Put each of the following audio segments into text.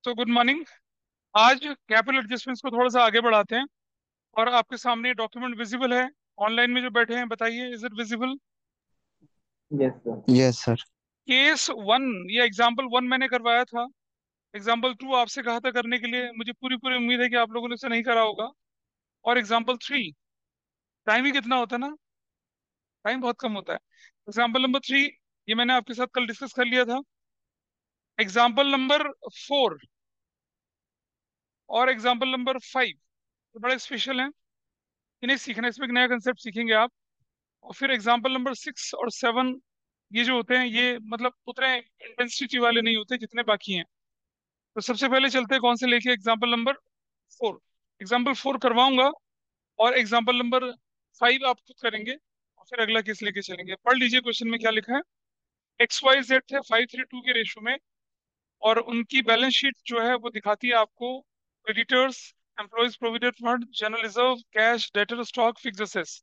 तो good morning. आज capital adjustments को थोड़ा सा आगे बढ़ाते हैं। और आपके सामने डॉक्यूमेंट विजिबल है। ऑनलाइन में जो बैठे हैं बताइए, is it visible? Yes sir. Yes sir. Case one, ये एग्जाम्पल वन मैंने करवाया था। एग्जाम्पल टू आपसे कहा था करने के लिए, मुझे पूरी पूरी उम्मीद है कि आप लोगों ने उसे नहीं करा होगा। और एग्जाम्पल थ्री, टाइम ही कितना होता है ना, टाइम बहुत कम होता है। एग्जाम्पल नंबर थ्री, ये मैंने आपके साथ कल डिस्कस कर लिया था। एग्जाम्पल नंबर फोर और एग्जाम्पल नंबर फाइव तो बड़े स्पेशल हैं। इन्हें सीखना, इसमें एक नया कंसेप्ट सीखेंगे आप। और फिर एग्जाम्पल नंबर सिक्स और सेवन, ये जो होते हैं ये मतलब उतने इंटेंसिटी वाले नहीं होते जितने बाकी हैं। तो सबसे पहले चलते हैं कौन से लेके, example number four. Example four करवाऊंगा और एग्जाम्पल नंबर फाइव आप खुद करेंगे और फिर अगला केस लेके चलेंगे। पढ़ लीजिए क्वेश्चन में क्या लिखा है। एक्स वाई जेड थे 5-3-2 के रेशो में, और उनकी बैलेंस शीट जो है वो दिखाती है आपको creditors, employees provident fund, general reserve, cash, debtor, stock, fix assets.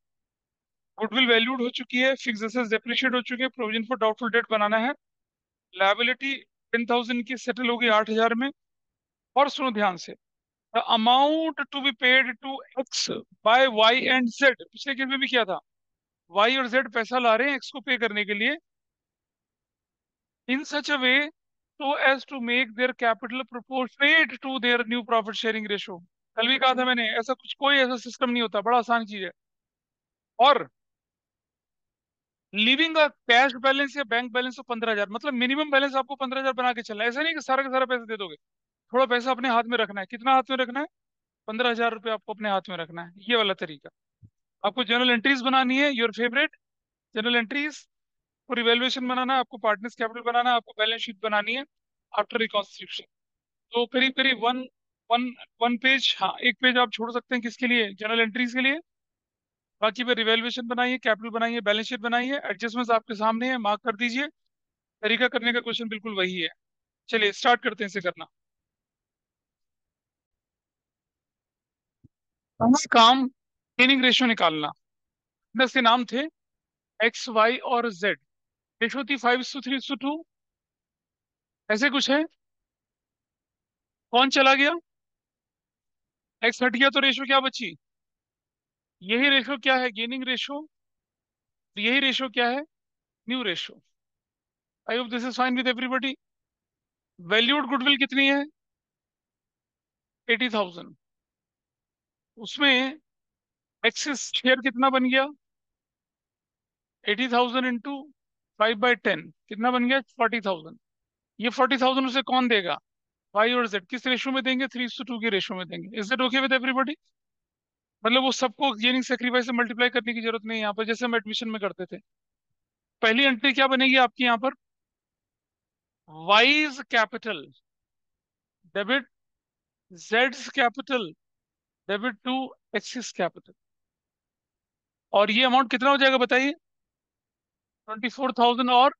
Goodwill valued हो चुकी है, फिक्स एसेट्स डेप्रिशिएट हो चुके हैं, प्रोविजन फॉर डाउटफुल डेट बनाना है। लायबिलिटी 10,000 की सेटल होगी 8,000 में। और सुनो ध्यान से, the amount to be paid to X by Y and Z, पिछले केस में भी किया था। वाई और जेड पैसा ला रहे हैं एक्स को पे करने के लिए, इन सच अ वे so as to make their capital proportionate to their new profit sharing ratio। कल भी कहा था मैंने, ऐसा कुछ कोई ऐसा सिस्टम नहीं होता, बड़ा आसान चीज है। और लिविंग का कैश बैलेंस या बैंक बैलेंस हो 15,000, मतलब मिनिमम बैलेंस आपको 15,000 बना के चलना है। ऐसा नहीं कि सारा का सारा पैसा दे दोगे, थोड़ा पैसा अपने हाथ में रखना है। कितना हाथ में रखना है? 15,000 रुपये आपको अपने हाथ में रखना है, ये वाला तरीका। आपको जर्नल एंट्रीज बनानी है, योर फेवरेट जर्नल एंट्रीज। को रिवेल्युएशन बनाना है आपको, पार्टनर्स कैपिटल बनाना है आपको, बैलेंस शीट बनानी है आफ्टर रिकॉन्स्टिट्यूशन। तो करीब करीब वन वन वन पेज, हाँ एक पेज आप छोड़ सकते हैं, किसके लिए? जनरल एंट्रीज के लिए। बाकी पे रिवेल्युएशन बनाइए, कैपिटल बनाइए, बैलेंस शीट बनाइए, एडजस्टमेंट्स आपके सामने है, मार्क कर दीजिए। तरीका करने का क्वेश्चन बिल्कुल वही है। चलिए स्टार्ट करते हैं इसे करना। पहला काम, गेनिंग रेशियो निकालना। इसके नाम थे एक्स वाई और जेड। रेशियो थी 5:3:2, ऐसे कुछ है। कौन चला गया? एक्स हट गया तो रेशियो क्या बची? यही रेशियो क्या है? Gaining ratio. यही रेशियो क्या है? New ratio. I hope this is fine with everybody. Valued goodwill कितनी है? 80,000। उसमें एक्सेस शेयर कितना बन गया? 80,000 इंटू 5/10 कितना बन गया? 40,000। ये 40,000 उसे कौन देगा? वाई और जेड। किस रेशो में देंगे? 3:2 के रेशो में देंगे। Is that okay with everybody? मतलब वो सबको गेनिंग सेक्रीफाइस से मल्टीप्लाई करने की जरूरत नहीं है यहाँ पर, जैसे हम एडमिशन में करते थे। पहली एंट्री क्या बनेगी आपकी यहाँ पर? वाइज कैपिटल डेबिट जेड्स capital debit to X's capital. और ये अमाउंट कितना हो जाएगा बताइए? 24,000 और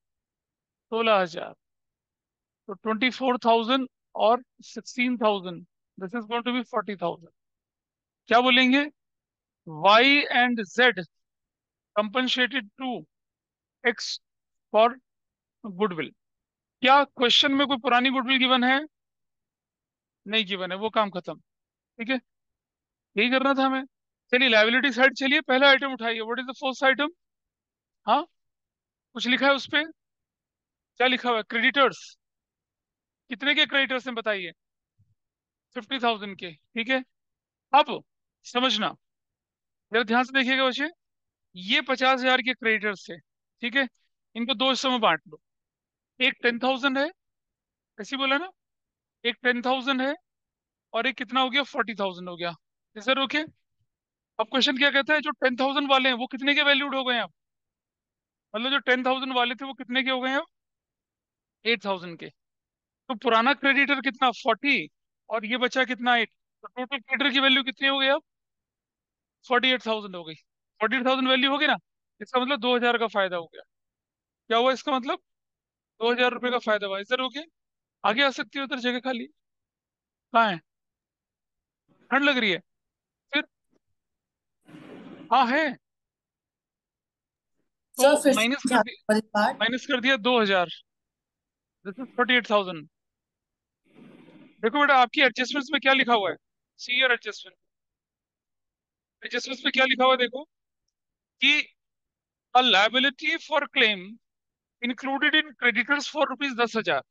16,000। तो 24,000 और 16,000, this is going to be 40,000। क्या बोलेंगे? Y and Z compensated to X for goodwill. क्या क्वेश्चन में कोई पुरानी गुडविल गिवन है? नहीं गिवन है, वो काम खत्म। ठीक है, यही करना था हमें। चलिए लाइबिलिटी साइड, चलिए पहला आइटम उठाइए। What is the first item? हाँ, कुछ लिखा है उस पे? क्या लिखा हुआ है? क्रेडिटर्स। कितने के क्रेडिटर्स हैं बताइए? 50,000 के। ठीक है, अब समझना, जरा ध्यान से देखिएगा बच्चे। ये 50,000 के क्रेडिटर्स थे, ठीक है। इनको दो हिस्सों में बांट लो। एक 10,000 है, ऐसे ही बोला ना। एक 10,000 है और एक कितना हो गया? 40,000 हो गया। Sir okay. अब क्वेश्चन क्या कहता है, जो 10,000 वाले हैं वो कितने के वैल्यूड हो गए अब? मतलब जो 10,000 वाले थे वो कितने के हो गए अब? 8,000 के। तो पुराना क्रेडिटर कितना? 40। और ये बचा कितना? 8। तो टोटल क्रेडिटर की वैल्यू कितनी हो गई अब? 48,000 हो गई। 48,000 वैल्यू होगी ना, इसका मतलब 2,000 का फायदा हो गया। क्या हुआ इसका मतलब? 2,000 रुपये का फायदा हुआ। इधर ओके, आगे आ सकती हो, उधर जगह खाली कहाँ है? ठंड लग रही है फिर? हाँ है। तो सर फिर से माइनस कर ध्यान दिया, वाली पार्ट। माइनस कर दिया 2,000। This is 48,000। देखो बेटा, आपकी एडजस्टमेंट्स में क्या लिखा हुआ है? See your adjustment. एडजस्टमेंट्स में क्या लिखा हुआ है देखो, कि अ liability for claim included in creditors for ₹10,000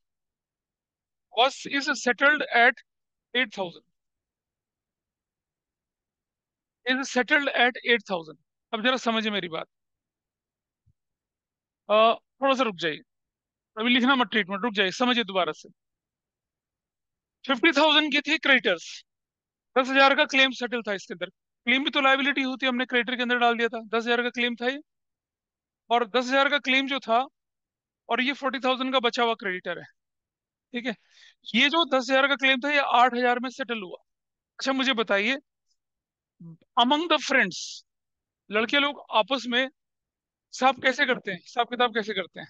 was is settled at 8,000, is settled at 8,000। अब जरा समझे मेरी बात। थोड़ा सा रुक जाइए, अभी लिखना मत ट्रीटमेंट, रुक जाइए, समझिए दोबारा से। 50,000 की थी क्रेडिटर्स, 10,000 का क्लेम सेटल था इसके अंदर। क्लेम भी तो लाइबिलिटी होती है, हमने क्रेडिटर के अंदर डाल दिया था, 10,000 का क्लेम था ये। और 10,000 का क्लेम जो था, और ये 40,000 का बचा हुआ क्रेडिटर है। ठीक है, ये जो 10,000 का क्लेम था ये 8,000 में सेटल हुआ। अच्छा मुझे बताइए, अमंग द फ्रेंड्स, लड़के लोग आपस में हिसाब कैसे करते हैं, हिसाब किताब कैसे करते हैं?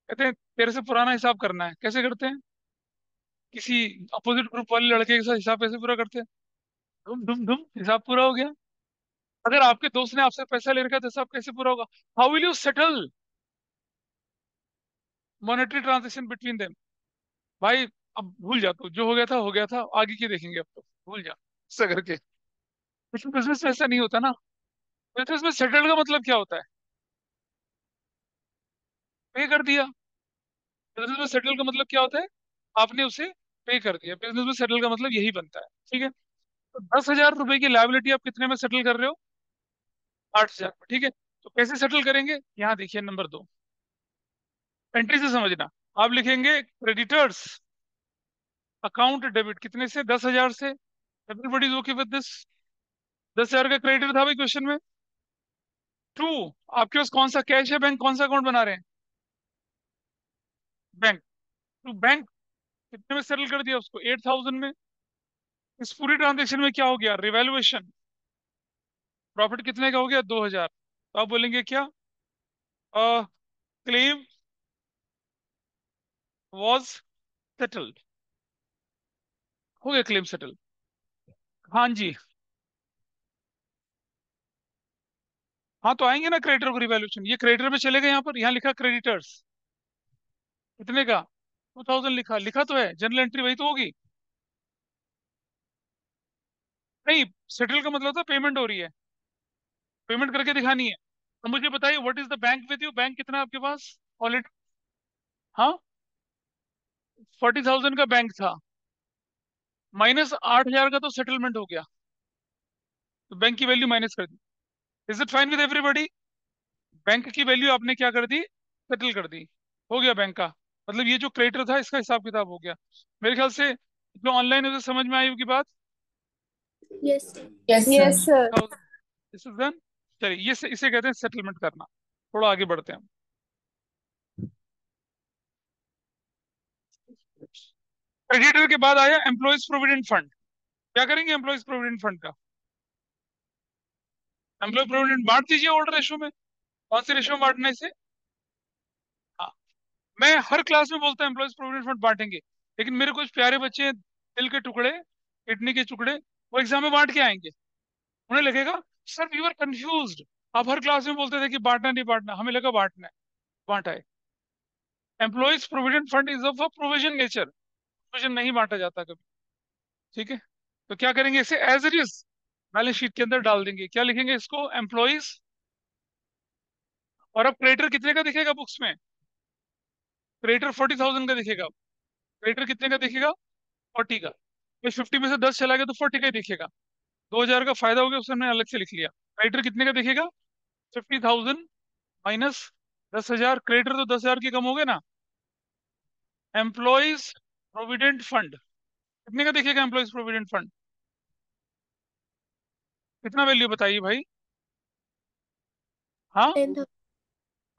कहते हैं तेरे से पुराना हिसाब करना है, कैसे करते हैं? किसी अपोजिट ग्रुप वाले लड़के के साथ हिसाब कैसे पूरा करते हैं? धुम धुम धुम, हिसाब पूरा हो गया। अगर आपके दोस्त ने आपसे पैसा ले रखा है तो हिसाब कैसे पूरा होगा? How will you settle monetary transaction between them? भाई अब भूल जा, तू जो हो गया था, आगे की देखेंगे, अब तो भूल जा ऐसा करके। लेकिन बिजनेस में ऐसा नहीं होता ना। बिजनेस में सेटल का मतलब क्या होता है? पे कर दिया। बिजनेस में सेटल का मतलब क्या होता है? आपने उसे पे कर दिया। बिजनेस में सेटल का मतलब यही बनता है। ठीक है, तो 10,000 रुपए की लायबिलिटी आप कितने में सेटल कर रहे हो? 8,000 में। ठीक है, तो कैसे सेटल करेंगे? यहाँ देखिए नंबर 2, एंट्री से समझना। आप लिखेंगे क्रेडिटर्स अकाउंट डेबिट, कितने से? 10,000 से। Everybody is okay with this? 10,000 का क्रेडिट था भाई क्वेश्चन में। टू, आपके पास कौन सा कैश है? बैंक कौन सा अकाउंट बना रहे हैं? बैंक। तो बैंक कितने में सेटल कर दिया उसको? 8,000 में। इस पूरी ट्रांजेक्शन में क्या हो गया? रिवैल्यूएशन। प्रॉफिट कितने का हो गया? 2,000। तो आप बोलेंगे क्या? Claim was settled. हो गया क्लेम सेटल। हाँ जी। हाँ तो आएंगे ना क्रेडिटर को रिवैल्यूएशन, ये क्रेडिटर पे चलेगा, यहाँ पर यहाँ लिखा क्रेडिटर्स कितने का? 2,000 लिखा, लिखा तो है, जनरल एंट्री वही तो होगी। नहीं, सेटल का मतलब था पेमेंट हो रही है, पेमेंट करके दिखानी है। तो मुझे बताइए what is the bank with you, bank कितना है आपके पास ऑलरेडी? हाँ, 40,000 का बैंक था, माइनस 8,000 का तो सेटलमेंट हो गया, तो बैंक की वैल्यू माइनस कर दी। Is it fine with everybody? Bank की वैल्यू आपने क्या कर दी? सेटल कर दी। हो गया बैंक का, मतलब ये जो क्रेडिटर था इसका हिसाब किताब हो गया। मेरे ख्याल से जो ऑनलाइन है उसे समझ में आई होगी बात। Yes sir. Yes yes sir. Sir. This is done. चलिए, ये इसे कहते हैं सेटलमेंट करना। थोड़ा आगे बढ़ते हैं हम। क्रेडिटर के बाद आया एम्प्लॉयज प्रोविडेंट फंड। क्या करेंगे एम्प्लॉयज प्रोविडेंट फंड का? एम्प्लॉय प्रोविडेंट बांट दीजिए ओल्ड रेशो में। कौन से रेशो में बांटना है इसे? हाँ, मैं हर क्लास में बोलता हूँ एम्प्लॉयज प्रोविडेंट फंड बांटेंगे, लेकिन मेरे कुछ प्यारे बच्चे हैं, दिल के टुकड़े, किडनी के टुकड़े, वो एग्जाम में बांट के आएंगे। उन्हें लगेगा सर वी वर कंफ्यूज्ड, आप हर क्लास में बोलते थे कि बांटना नहीं बांटना, हमें लगा बांटना है, बांटा है। Employees provident fund is of a provision nature, provision नहीं बांटा जाता कभी। ठीक है, तो क्या करेंगे इसे as it is balance sheet के अंदर डाल देंगे। क्या लिखेंगे इसको? एम्प्लॉयज। और अब क्रेडिटर कितने का दिखेगा बुक्स में? क्रेडिटर 40,000 का दिखेगा। क्रेडिटर कितने का दिखेगा? 40 का। ये 50 में से 10 चला गया तो 40 का ही दिखेगा। 2,000 का फायदा हो गया, उसने अलग से लिख लिया। क्रेडिटर कितने का दिखेगा? 50,000 माइनस 10,000। क्रेडिटर तो 10,000 के कम हो गए ना। एम्प्लॉयज प्रोविडेंट फंड कितने का दिखेगा? एम्प्लॉयज प्रोविडेंट फंड कितना वैल्यू बताइए भाई? हाँ, 10,000।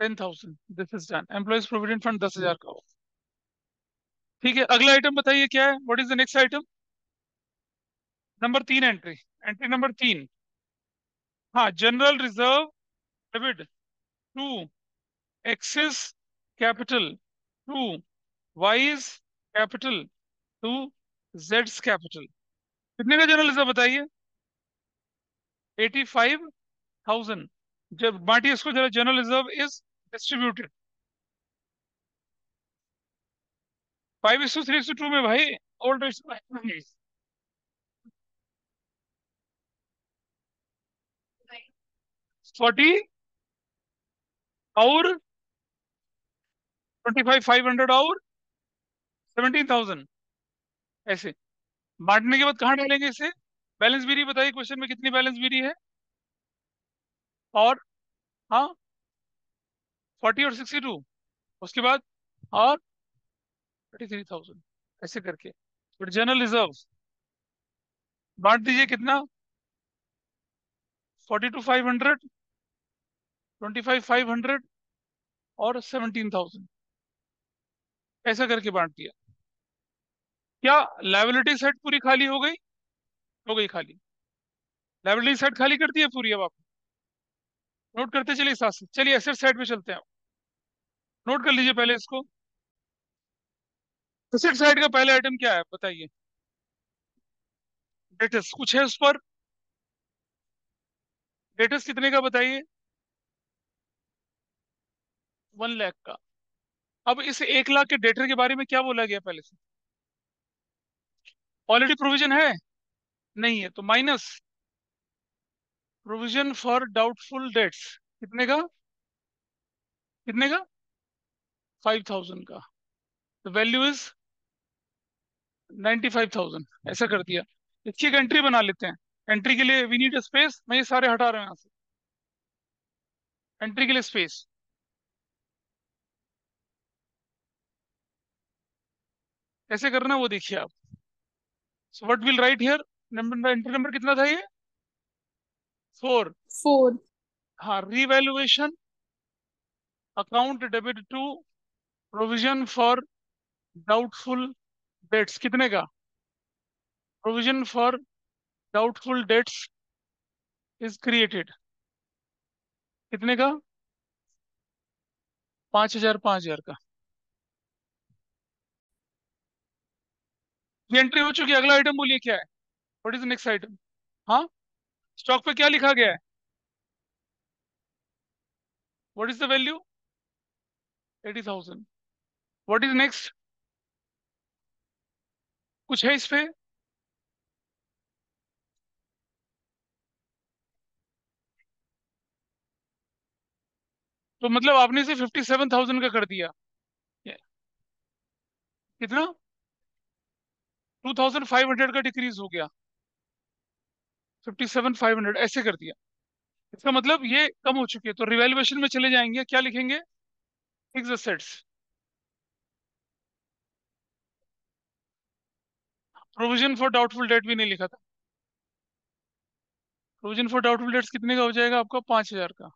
10,000। This is done. Employees provident fund 10,000 का हो। ठीक है, अगला आइटम बताइए क्या है? What is the next item? Number 3 entry, entry number 3। हाँ, general reserve debit to X's capital to Y's capital to जेड्स कैपिटल। कितने का जनरल रिजर्व बताइए? 85,000। जब बांटिए इसको जरा, जनरल रिजर्व इज डिस्ट्रीब्यूटेड। 5:3:2 में भाई, ओल्ड 40 और 25,500 और 17,000, ऐसे बांटने के बाद कहाँ डालेंगे इसे? बैलेंस बीरी बताइए, क्वेश्चन में कितनी बैलेंस बीरी है? और हाँ, 40 और 62, उसके बाद और 33,000, ऐसे करके। फिर जनरल रिजर्व बांट दीजिए, कितना? 42,500, 25,500 और 17,000, ऐसा करके बांट दिया। क्या लाइबिलिटी सेट पूरी खाली हो गई? हो गई खाली। लाइबिलिटी सेट खाली कर दी है पूरी। अब आप नोट करते चलिए साथ से, चलिए एसेट साइड पे चलते हैं। नोट कर लीजिए पहले इसको। एसेट साइड का पहला आइटम क्या है बताइए? डेटस कुछ है उस पर? डेटस कितने का बताइए? 1 लाख का। अब इस 1 लाख के डेटर के बारे में क्या बोला गया पहले से? ऑलरेडी प्रोविजन है? नहीं है, तो minus provision for doubtful debts. कितने का? कितने का? 5,000 का। तो वैल्यू इज 95,000, ऐसा कर दिया। इसकी एक एंट्री बना लेते हैं। एंट्री के लिए वी नीड स्पेस, मैं ये सारे हटा रहा हूं यहाँ से। एंट्री के लिए स्पेस कैसे करना है वो देखिए आप। So what will write here? Number, entry number कितना था ये? 4। 4. हाँ, revaluation account debit to provision for doubtful debts, कितने का? Provision for doubtful debts is created, कितने का? 5,000, 5,000 का। ये एंट्री हो चुकी है। अगला आइटम बोलिए क्या है? What is next item? हाँ, स्टॉक पे क्या लिखा गया है? What is the value? 80,000। What is next? कुछ है इस पे? तो मतलब आपने इसे 57,000 का कर दिया। ये- कितना? 2,500 का डिक्रीज हो गया, 57,500 ऐसे कर दिया। इसका मतलब ये कम हो चुकी है, तो रिवैल्यूएशन में चले जाएंगे, क्या लिखेंगे? Fix assets. Provision for doubtful debt भी नहीं लिखा था। प्रोविजन फॉर डाउटफुल डेट्स कितने का हो जाएगा आपका? 5,000 का,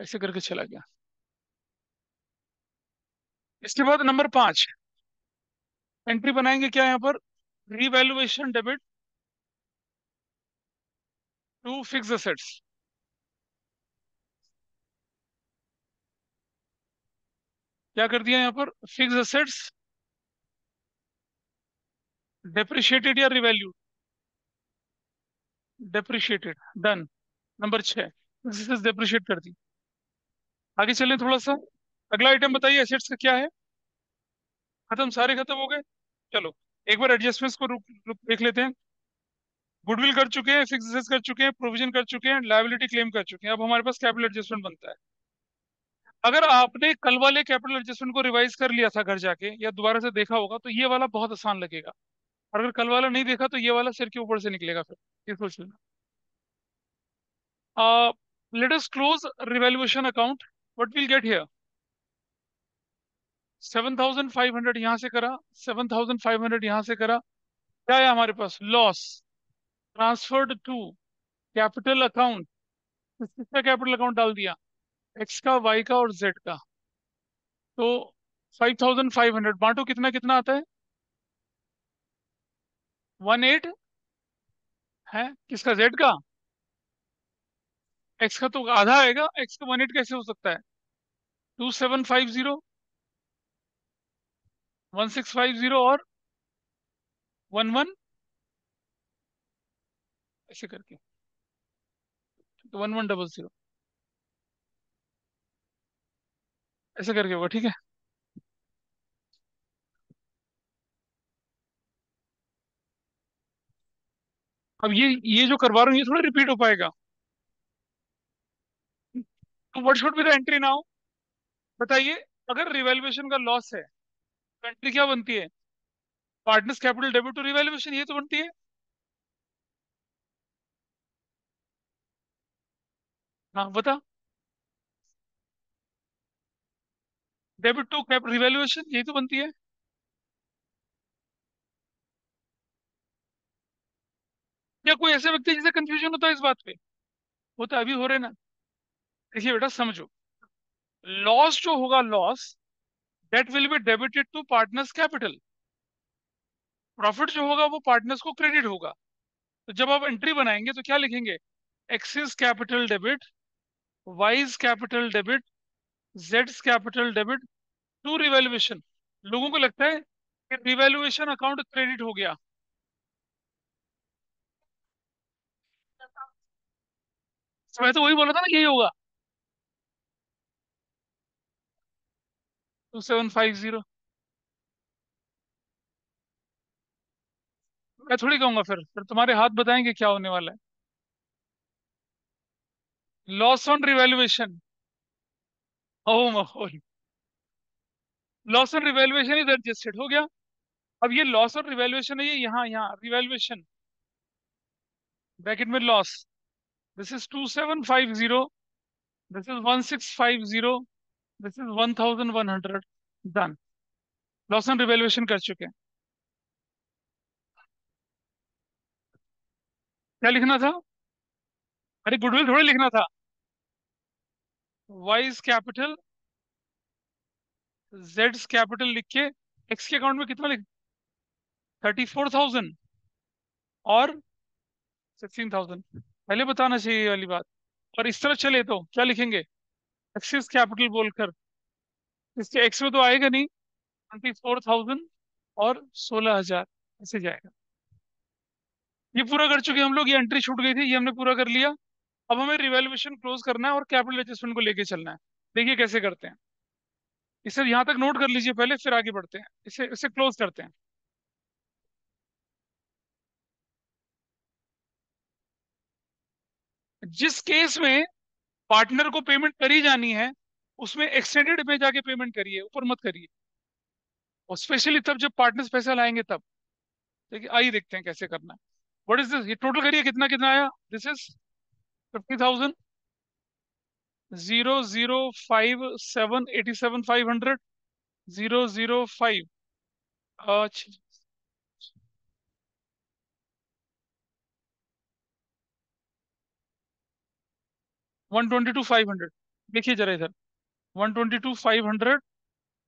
ऐसे करके चला गया। इसके बाद नंबर 5, एंट्री बनाएंगे क्या यहाँ पर? Revaluation debit to fix assets. क्या कर दिया यहाँ पर? फिक्स एसेट्स डेप्रिशिएटेड या revalued? Depreciated, done. Number 6, fix assets depreciate कर दी। आगे चलें थोड़ा सा। अगला आइटम बताइए एसेट्स का क्या है? खत्म, सारे खत्म हो गए। चलो एक बार एडजस्टमेंट्स को रुक रुक देख लेते हैं। गुडविल कर चुके हैं, फिक्स एसेट्स कर चुके हैं, प्रोविजन कर चुके हैं, लायबिलिटी क्लेम कर चुके हैं। अब हमारे पास कैपिटल एडजस्टमेंट बनता है। अगर आपने कल वाले कैपिटल एडजस्टमेंट को रिवाइज कर लिया था घर जाके, या दोबारा से देखा होगा, तो ये वाला बहुत आसान लगेगा। और अगर कल वाला नहीं देखा तो ये वाला सिर के ऊपर से निकलेगा फिर। ये सोच लेना। Let us close revaluation account. What will get here? 7,500 यहां से करा, 7,500 यहां से करा। क्या है हमारे पास? Loss transferred to capital account. किसका कैपिटल अकाउंट डाल दिया? एक्स का, वाई का और जेड का। तो 5,500 बांटो, कितना कितना आता है? 1,8 है। किसका? जेड का। एक्स का तो आधा आएगा, एक्स का 1,8 कैसे हो सकता है? 2,750, 1,650 और 1,1, ऐसे करके। 1,100, ऐसे करके होगा, ठीक है। अब ये जो करवा रहा हूँ ये थोड़ा रिपीट हो पाएगा। तो what should be the entry now? बताइए। अगर रिवैल्यूएशन का लॉस है तो एंट्री क्या बनती है? Partners capital debit to revaluation, ये तो बनती है। हाँ बता। डेबिट टू रिवैल्यूएशन, यही तो बनती है। या कोई ऐसे व्यक्ति जिसे कंफ्यूजन होता है इस बात पे? वो तो अभी हो रहे ना। देखिए बेटा समझो, लॉस जो होगा, loss that will be debited to partners capital. Profit जो होगा वो पार्टनर्स को क्रेडिट होगा। तो जब आप एंट्री बनाएंगे तो क्या लिखेंगे? X's capital debit, Y's capital debit, जेड्स कैपिटल डेबिट टू रिवैल्यूएशन। लोगों को लगता है कि रिवैल्यूएशन अकाउंट क्रेडिट हो गया। तो मैं तो वही बोला था ना, यही होगा। 2750। मैं थोड़ी कहूंगा, फिर तुम्हारे हाथ बताएंगे क्या होने वाला है। Loss on revaluation. ओ माहौल। Loss on revaluation is adjusted हो गया। अब ये लॉस ऑन रिवैल्यूएशन है, ये यहाँ यहाँ रिवैल्यूएशन, ब्रैकेट में loss. This is 2750, this is 1650, this is 1100। Done. Loss on revaluation कर चुके हैं। क्या लिखना था? अरे गुडविल थोड़ी लिखना था। वाइज कैपिटल, जेड्स कैपिटल लिख के एक्स के अकाउंट में कितना लिख, 34,000 और 16,000। पहले बताना चाहिए ये वाली बात। और इस तरह चले तो क्या लिखेंगे? एक्सिस कैपिटल बोलकर। इसके एक्स में तो आएगा नहीं, 24,000 और 16,000 ऐसे जाएगा। ये पूरा कर चुके हम लोग, ये एंट्री छूट गई थी, ये हमने पूरा कर लिया। अब हमें रिवैल्यूएशन क्लोज करना है और कैपिटल एडजस्टमेंट को लेके चलना है। देखिए कैसे करते हैं। इसे यहां तक नोट कर लीजिए पहले, फिर आगे बढ़ते हैं। इसे इसे क्लोज करते हैं। जिस केस में पार्टनर को पेमेंट करी जानी है उसमें एक्सटेंडेड में जाके पेमेंट करिए, ऊपर मत करिए। और स्पेशली तब जब पार्टनर्स पैसा लाएंगे तब। देखिए आइए देखते हैं कैसे करना है। What is this? ये टोटल करिए, कितना कितना आया? This is 50,000, 005 7 87 500, 005। अच्छा, 122,500। देखिए जरा इधर, 122,500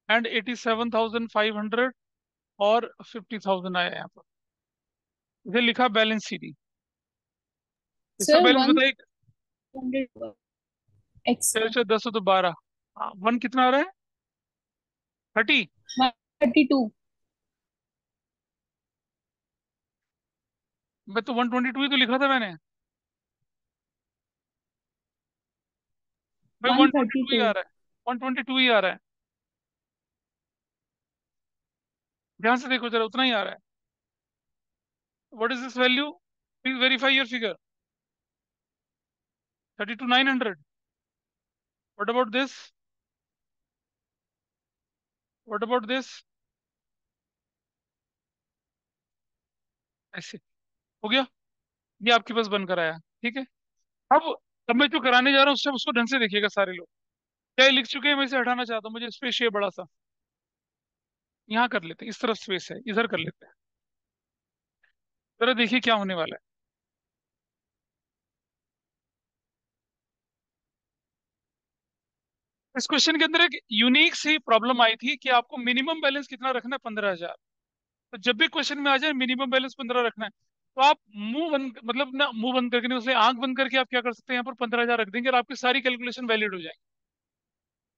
एंड 87,500 और 50,000 आया यहाँ पर। इधर लिखा बैलेंस सीडी। इसका सर बैलेंस बताइए। 100 एक्स्ट्रा। चलो 10 हो तो 12। वन कितना आ रहा है? 30। 132। मैं तो 122 ही तो लिखा था मैंने भाई। वन 122 थर्टी ही टू आ रहा है, 122 ही आ रहा है। ध्यान से देखो जरा, उतना ही आ रहा है। What is this value? Please verify your figure. 32,900। What about this? What about this? ऐसे हो गया। ये आपके पास बनकर आया, ठीक है। अब अब मैं जो कराने जा रहा हूँ उससे उसको ढंग से देखिएगा सारे लोग। क्या ये लिख चुके हैं? मैं इसे हटाना चाहता हूँ, मुझे स्पेस चाहिए बड़ा सा। यहाँ कर लेते हैं, इस तरफ स्पेस है, इधर कर लेते हैं। जरा देखिए क्या होने वाला है। इस क्वेश्चन के अंदर एक यूनिक सी प्रॉब्लम आई थी कि आपको मिनिमम बैलेंस कितना रखना है, 15,000। तो जब भी क्वेश्चन में आ जाए मिनिमम बैलेंस 15 रखना है, तो आप मुंह बंद, मतलब ना मुंह बंद करके नहीं, उससे आंख बंद करके आप क्या कर सकते हैं, यहाँ पर 15,000 रख देंगे और आपकी सारी कैलकुलेशन वैलिड हो जाएगी।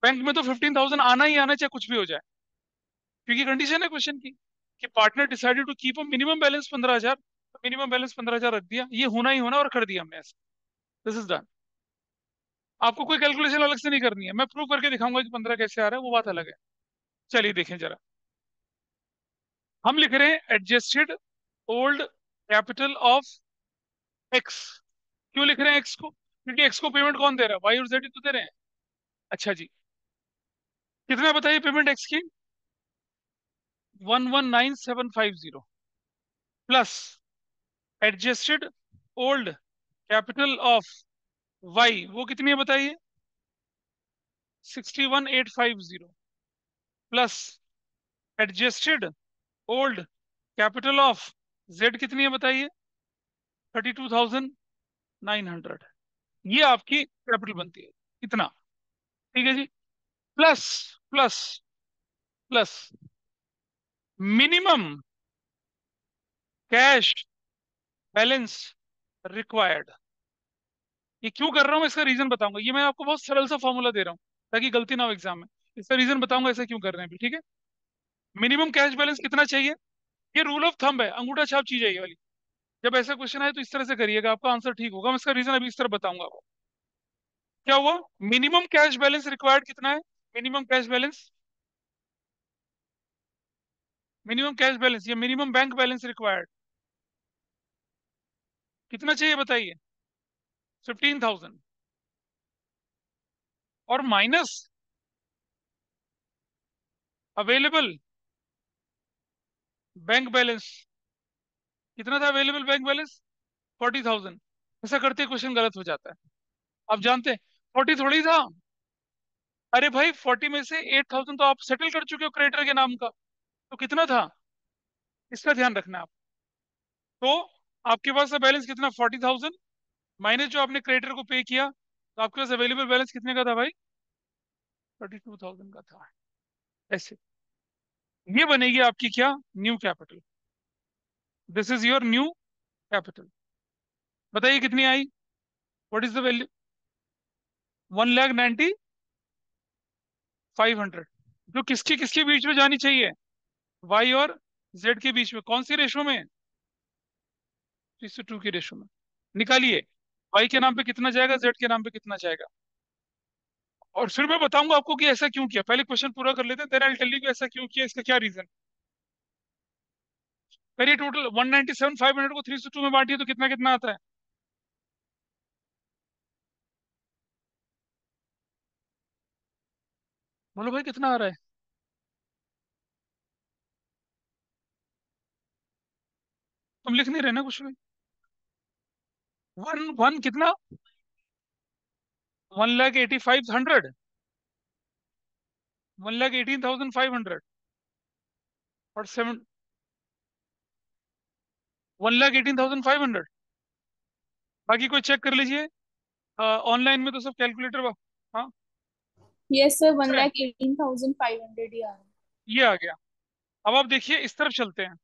बैंक में तो 15,000 आना ही आना, चाहे कुछ भी हो जाए। क्योंकि कंडीशन है क्वेश्चन की कि partner decided to keep a minimum balance 15,000। तो मिनिमम बैलेंस 15,000 रख दिया, ये होना ही होना, और कर दिया हमने ऐसे। This is done. आपको कोई कैलकुलेशन अलग से नहीं करनी है, मैं प्रूव करके दिखाऊंगा कि 15 कैसे आ रहा है, वो बात अलग है। चलिए देखें जरा। हम लिख रहे हैं adjusted old capital of x. क्यों लिख रहे हैं एक्स को? क्योंकि एक्स को पेमेंट कौन दे रहा है? वाई और जेड ही तो दे रहे हैं। अच्छा जी, कितना बताइए पेमेंट एक्स की? 119750 plus adjusted old capital of Y, वो कितनी है बताइए? 61850 plus adjusted old capital of Z कितनी है बताइए? 32,900। ये आपकी कैपिटल बनती है। इतना। ठीक है जी। Plus plus plus minimum cash balance required. ये क्यों कर रहा हूँ मैं, इसका रीजन बताऊंगा। ये मैं आपको बहुत सरल सा फॉर्मूला दे रहा हूँ ताकि गलती ना हो एग्जाम में। इसका रीजन बताऊंगा ऐसा क्यों कर रहे हैं भी, ठीक है? मिनिमम कैश बैलेंस कितना चाहिए? ये रूल ऑफ थंब है, अंगूठा छाप चीज है ये वाली। जब ऐसा क्वेश्चन आए तो इस तरह से करिएगा, आपका आंसर ठीक होगा। मैं इसका रीजन अभी इस तरह बताऊंगा आपको। क्या हुआ? मिनिमम कैश बैलेंस रिक्वायर्ड कितना है? Minimum cash balance, minimum cash balance या मिनिमम बैंक बैलेंस रिक्वायर्ड कितना चाहिए बताइए? 15,000 और माइनस अवेलेबल बैंक बैलेंस। कितना था अवेलेबल बैंक बैलेंस? 40,000। ऐसा करते क्वेश्चन गलत हो जाता है, आप जानते हैं। 40 थोड़ी था। अरे भाई 40 में से 8,000 तो आप सेटल कर चुके हो क्रेडिटर के नाम का, तो कितना था? इसका ध्यान रखना आप। तो आपके पास बैलेंस कितना? 40,000 माइनस जो आपने क्रेडिटर को पे किया, तो आपके पास अवेलेबल बैलेंस कितने का था भाई? 32,000 का था। ऐसे ये बनेगी आपकी क्या? New capital. This is your new capital. बताइए कितनी आई? What is the value? 1,90,500। जो किसके किसके बीच में जानी चाहिए? वाई और जेड के बीच में। कौन सी रेशो में? 3:2 की रेशो में। निकालिए, वाई के नाम पे कितना जाएगा, जेड के नाम पे कितना जाएगा। और फिर मैं बताऊंगा आपको कि ऐसा क्यों किया। पहले क्वेश्चन पूरा कर लेते हैं, then I will tell you कि ऐसा क्यों किया, इसका क्या रीजन। करिए टोटल 197,500 को 3:2 में बांटिए तो कितना कितना आता है? बोलो भाई कितना आ रहा है? तुम लिख नहीं रहे ना कुछ भी। वन वन कितना? 1,85,500। 1,18,500 और 1,18,500। बाकी कोई चेक कर लीजिए ऑनलाइन में तो सब कैलकुलेटर। हाँ, यस सर, वन अच्छा है। लैख 18,500 ही आ रहा है। ये आ गया। अब आप देखिए इस तरफ चलते हैं।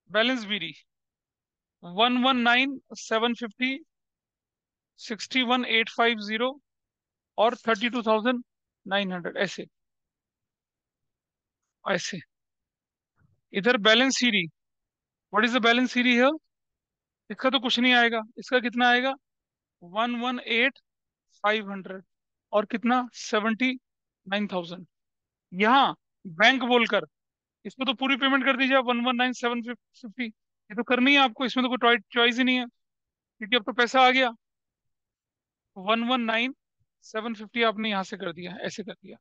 बैलेंस बीडी 119,750, 61,850 और 32,900। ऐसे ऐसे। इधर balance series. What is the balance series है? इसका तो कुछ नहीं आएगा। इसका कितना आएगा? 118,500 और कितना? 79,000। यहाँ बैंक बोलकर इसमें तो पूरी पेमेंट कर दीजिए आप। 119,750 ये तो करनी है आपको, इसमें तो कोई चॉइस ही नहीं है क्योंकि अब तो पैसा आ गया। 119,750 आपने यहाँ से कर दिया, ऐसे कर दिया।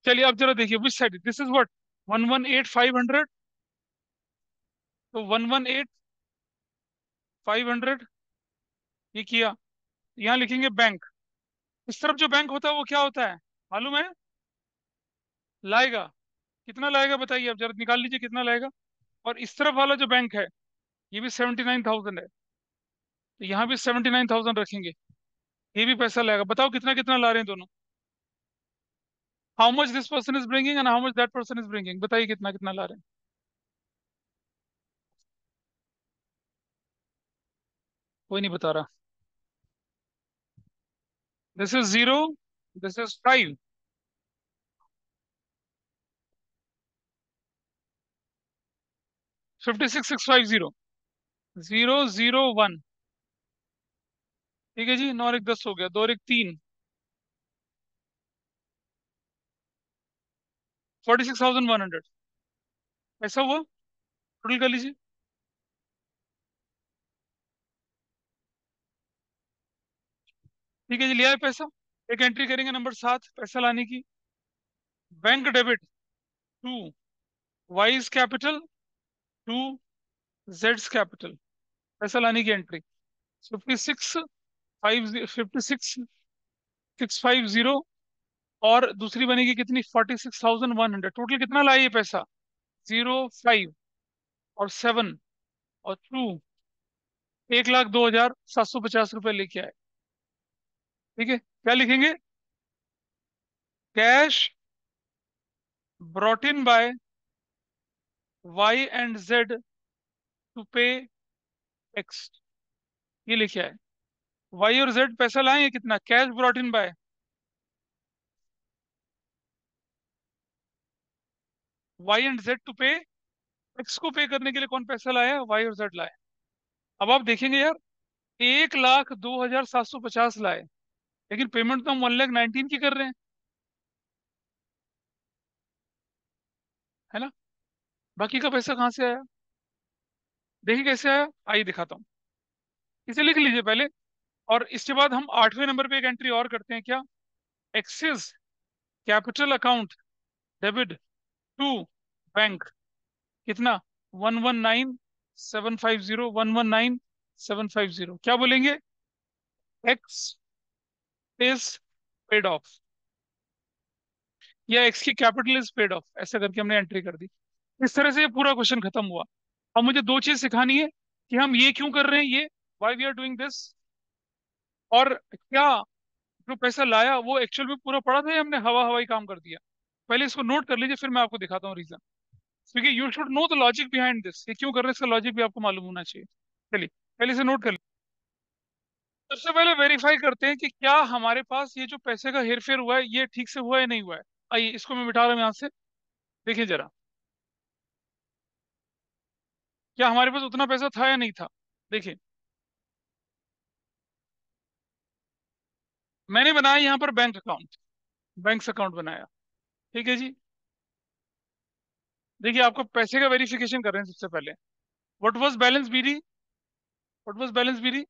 चलिए आप जरा देखिए which side this is what? 118,500। तो 118,500 ये किया। यहाँ लिखेंगे बैंक। इस तरफ जो बैंक होता है वो क्या होता है मालूम है? लाएगा। कितना लाएगा बताइए, अब जरा निकाल लीजिए कितना लाएगा। और इस तरफ वाला जो बैंक है ये भी 79,000 है, तो यहाँ भी 79,000 रखेंगे। ये भी पैसा लाएगा। बताओ कितना कितना ला रहे हैं दोनों? How much this person is bringing and how much that person is bringing. बताइए कितना कितना ला रहे हैं? कोई नहीं बता रहा। This is 0, this is 5। 56,650। 001। ठीक है जी, 9 और 1 10 हो गया, 2 और 1 3। 46,100 ऐसा हुआ। टोटल कर लीजिए। ठीक है जी, लिया है पैसा। एक एंट्री करेंगे नंबर 7 पैसा लाने की। Bank debit to Y's capital to जेड्स कैपिटल, पैसा लाने की एंट्री 56,650 और दूसरी बनेगी कितनी 46,100। टोटल कितना लाए ये पैसा 0, 5 और 7 और 2, 1,02,750 रुपये लेके आए। ठीक है, क्या लिखेंगे? Cash brought in by Y and Z to pay X, ये लिखे आए। वाई और जेड पैसा लाएंगे कितना, cash brought in by Y and Z to pay X, को पे करने के लिए कौन पैसा लाया, वाई और जेड लाए। अब आप देखेंगे यार, 1,02,750 लाए, लेकिन पेमेंट तो हम 1,19,000 की कर रहे हैं, है ना। बाकी का पैसा कहाँ से आया, देखिए कैसे आया, आइए दिखाता हूँ। इसे लिख लीजिए पहले, और इसके बाद हम 8वें नंबर पे एक एंट्री और करते हैं, क्या? X's capital account debit to bank, कितना 119,750, 119,750। क्या बोलेंगे? एक्स इज पेड ऑफ, या एक्स की कैपिटल इज पेड ऑफ, ऐसा करके हमने एंट्री कर दी। इस तरह से ये पूरा क्वेश्चन खत्म हुआ। अब मुझे दो चीज सिखानी है, कि हम ये क्यों कर रहे हैं, ये why we are doing this, और क्या जो पैसा लाया वो एक्चुअल में पूरा पड़ा था या हमने हवा हवाई काम कर दिया। पहले इसको नोट कर लीजिए, फिर मैं आपको दिखाता हूँ रीजन, क्योंकि you should know the logic behind this, ये क्यों कर रहे हैं इसका लॉजिक भी आपको मालूम होना चाहिए। चलिए पहले से नोट कर लीजिए। सबसे पहले वेरीफाई करते हैं कि क्या हमारे पास ये जो पैसे का हेरफेर हुआ है ये ठीक से हुआ है या नहीं हुआ है। आइए इसको मैं मिटा रहा हूँ यहाँ से, देखिए जरा, क्या हमारे पास उतना पैसा था या नहीं था। देखिए, मैंने बनाया यहाँ पर बैंक अकाउंट, बैंक अकाउंट बनाया। ठीक है जी, देखिए आपको पैसे का वेरिफिकेशन कर रहे हैं सबसे पहले। What was balance BD, what was balance BD,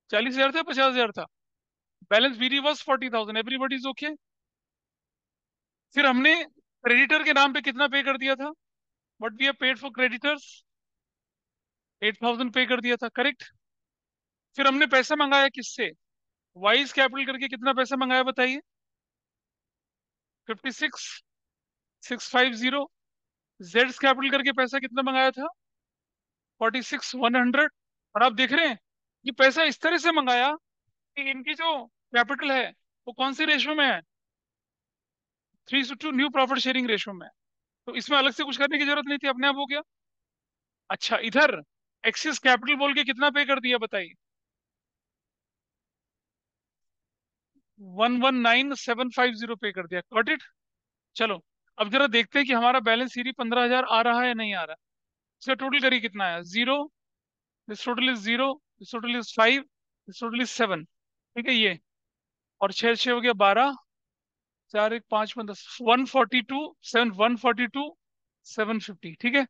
40,000 था, 50,000 था। Balance BD was 40,000, everybody is okay. फिर हमने क्रेडिटर के नाम पे कितना पे कर दिया था, what we have paid for creditors, 8,000 pay कर दिया था, करेक्ट। फिर हमने पैसा मंगाया किससे, वाइज कैपिटल करके, कितना पैसा मंगाया बताइए, 56,650। जेड्स कैपिटल करके पैसा कितना मंगाया था, 46,100। और आप देख रहे हैं कि पैसा इस तरह से मंगाया कि इनकी जो कैपिटल है वो कौन सी रेशो में है, 3:2 न्यू प्रॉफिट शेयरिंग रेशो में है। तो इसमें अलग से कुछ करने की जरूरत नहीं थी, अपने आप हो गया। अच्छा, इधर एक्सिस कैपिटल बोल के कितना पे कर दिया बताइए, 119,750 पे कर दिया, गॉट इट। चलो अब जरा देखते हैं कि हमारा बैलेंस सीरी 15,000 आ रहा है या नहीं आ रहा। इसका टोटल करिए कितना आया, 0, this total is 0, this total is 5, this total is 7। ठीक है ये, और 6 6 हो गया 12, 4 1 5 5 10, 142 ठीक है।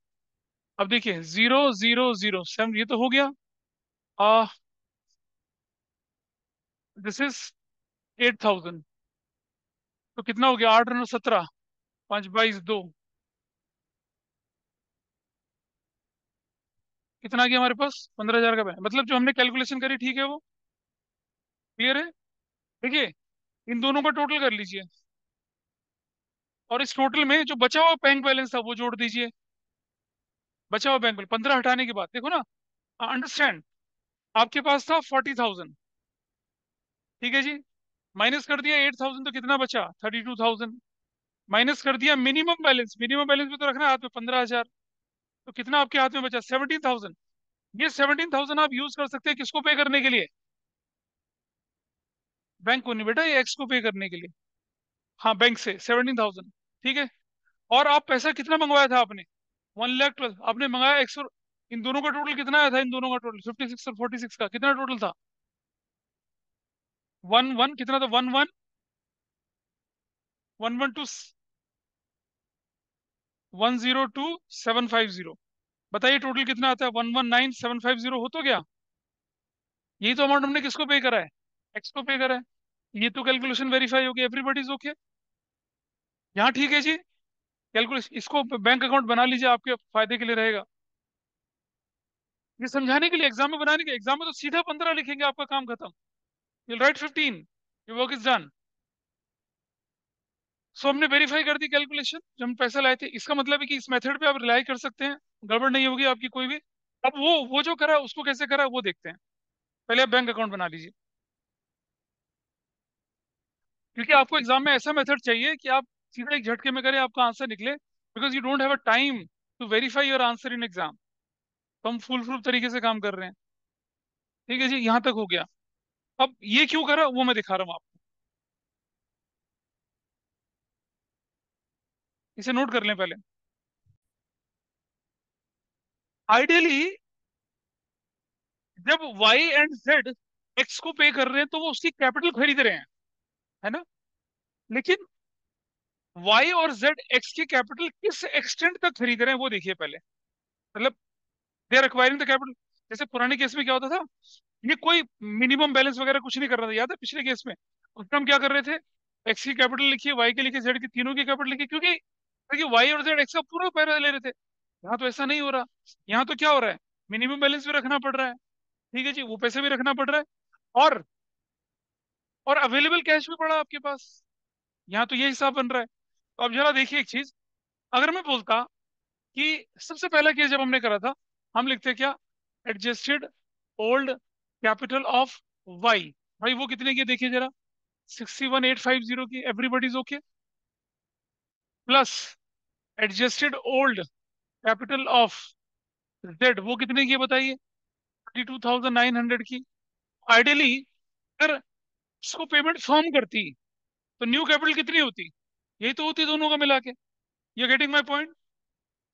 अब देखिए 0 0 0 7, ये तो हो गया। आ दिस इज 8,000, तो कितना हो गया, 8 9 17, 5 22 2, कितना आ गया हमारे पास 15,000 का मतलब जो हमने कैलकुलेशन करी ठीक है वो, क्लियर है। देखिए इन दोनों का टोटल कर लीजिए, और इस टोटल में जो बचा हुआ बैंक बैलेंस था वो जोड़ दीजिए। बचा हुआ बैंक बैलेंस 15 हटाने के बाद देखो ना, अंडरस्टैंड, आपके पास था 40,000, ठीक है जी, माइनस कर दिया 8,000 तो कितना बचा 32,000, माइनस कर दिया मिनिमम बैलेंस, मिनिमम बैलेंस भी तो रखना हाथ में 15,000, तो कितना आपके हाथ में बचा 17,000। ये 17,000 आप यूज कर सकते हैं किसको पे करने के लिए, बैंक को नहीं बेटा, ये एक्स को पे करने के लिए। हाँ बैंक से 17,000, ठीक है। और आप पैसा कितना मंगवाया था आपने, 1,12,000 आपने मंगाया 100। इन दोनों का टोटल कितना आया था, इन दोनों का टोटल 56 और 46 का कितना टोटल था, 1 1 कितना था, 1 1 102,750। बताइए टोटल कितना आता है, 119,750 हो तो गया। यही तो अमाउंट हमने किसको पे करा है, एक्स को पे करा है। ये तो कैलकुलेशन वेरीफाई होगी, एवरीबडी इज ओके। यहाँ ठीक है जी, कैलकुलेशन इसको बैंक अकाउंट बना लीजिए, आपके फायदे के लिए रहेगा। ये समझाने के लिए, एग्जाम में बनाने के, एग्जाम में तो सीधा 15 लिखेंगे, आपका काम खत्म। You write 15, your work is done. So हमने वेरीफाई कर दी कैलकुलेशन जब हम पैसा लाए थे, इसका मतलब है कि इस मेथड पे आप रिलाई कर सकते हैं, गड़बड़ नहीं होगी आपकी कोई भी। अब वो जो करा उसको कैसे करा वो देखते हैं। पहले आप बैंक अकाउंट बना लीजिए, क्योंकि आपको एग्जाम में ऐसा मेथड चाहिए कि आप सीधा एक झटके में करें, आपका आंसर निकले, because you don't have a time to verify your answer in exam. तो हम फुल प्रूफ तरीके से काम कर रहे हैं। ठीक है जी, यहाँ तक हो गया। अब ये क्यों करा वो मैं दिखा रहा हूँ आपको, इसे नोट कर लें पहले। आइडियली जब y एंड z x को पे कर रहे हैं तो वो उसकी कैपिटल खरीद रहे हैं, है ना। लेकिन y और z x की कैपिटल किस एक्सटेंट तक खरीद रहे हैं वो देखिए पहले। मतलब they are acquiring the capital. जैसे पुराने केस में क्या होता था, ये कोई मिनिमम बैलेंस वगैरह कुछ नहीं कर रहा था, याद है पिछले केस में। उसमें हम क्या कर रहे थे, एक्स की कैपिटल लिखिए, वाई की लिखिए, जेड की, तीनों की कैपिटल लिखिए, क्योंकि वाई और जेड एक्स का पूरा पैसा ले रहे थे। यहाँ तो ऐसा नहीं हो रहा। यहाँ तो क्या हो रहा है, मिनिमम बैलेंस भी रखना पड़ रहा है, ठीक है जी, वो पैसे भी रखना पड़ रहा है, और और अवेलेबल कैश भी पड़ा आपके पास। यहाँ तो ये हिसाब बन रहा है। तो अब जरा देखिए एक चीज, अगर मैं बोलता कि सबसे पहला केस जब हमने करा था, हम लिखते क्या, adjusted old capital of Y. भाई वो कितने की है देखिए जरा, 61850 की, everybody is okay. Plus adjusted old capital of Z, वो कितने की है बताइए, 32,900 की। आइडियली अगर इसको पेमेंट फर्म करती तो न्यू कैपिटल कितनी होती, यही तो होती दोनों का मिला के। ये गेटिंग माई पॉइंट।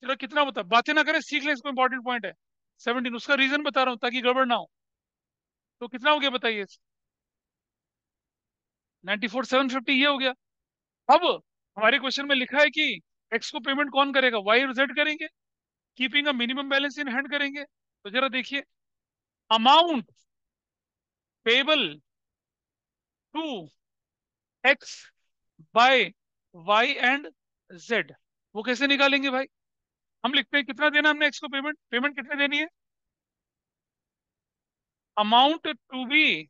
चलो कितना बता, बातें ना करें, सीख लें, इसको इंपॉर्टेंट पॉइंट है। 17, उसका रीजन बता रहा हूँ ताकि गड़बड़ ना हो। तो कितना हो गया बताइए, 94,750 ये हो गया। अब हमारे क्वेश्चन में लिखा है कि एक्स को पेमेंट कौन करेगा, वाई और जेड करेंगे, keeping a minimum balance in hand करेंगे। तो जरा देखिए, amount payable to X by Y and Z, वो कैसे निकालेंगे भाई। हम लिखते हैं कितना देना हमने एक्स को, पेमेंट पेमेंट कितने देनी है, amount to be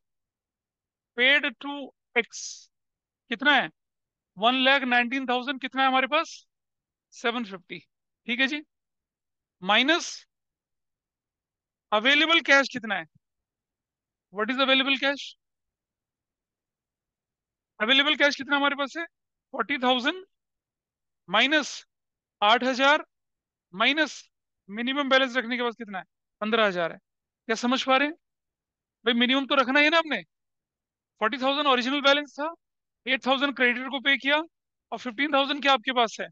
paid to X कितना है, 1,19,000, कितना है हमारे पास, 750। ठीक है जी, माइनस अवेलेबल कैश कितना है, what is available cash, available cash कितना हमारे पास है, 40,000, माइनस 8,000, माइनस मिनिमम बैलेंस रखने के बाद कितना है, 15,000 है। क्या समझ पा रहे हैं भाई, मिनिमम तो रखना ही है ना हमने। 40,000 ओरिजिनल बैलेंस था, 8,000 क्रेडिटर को पे किया, और 15,000 क्या आपके पास है,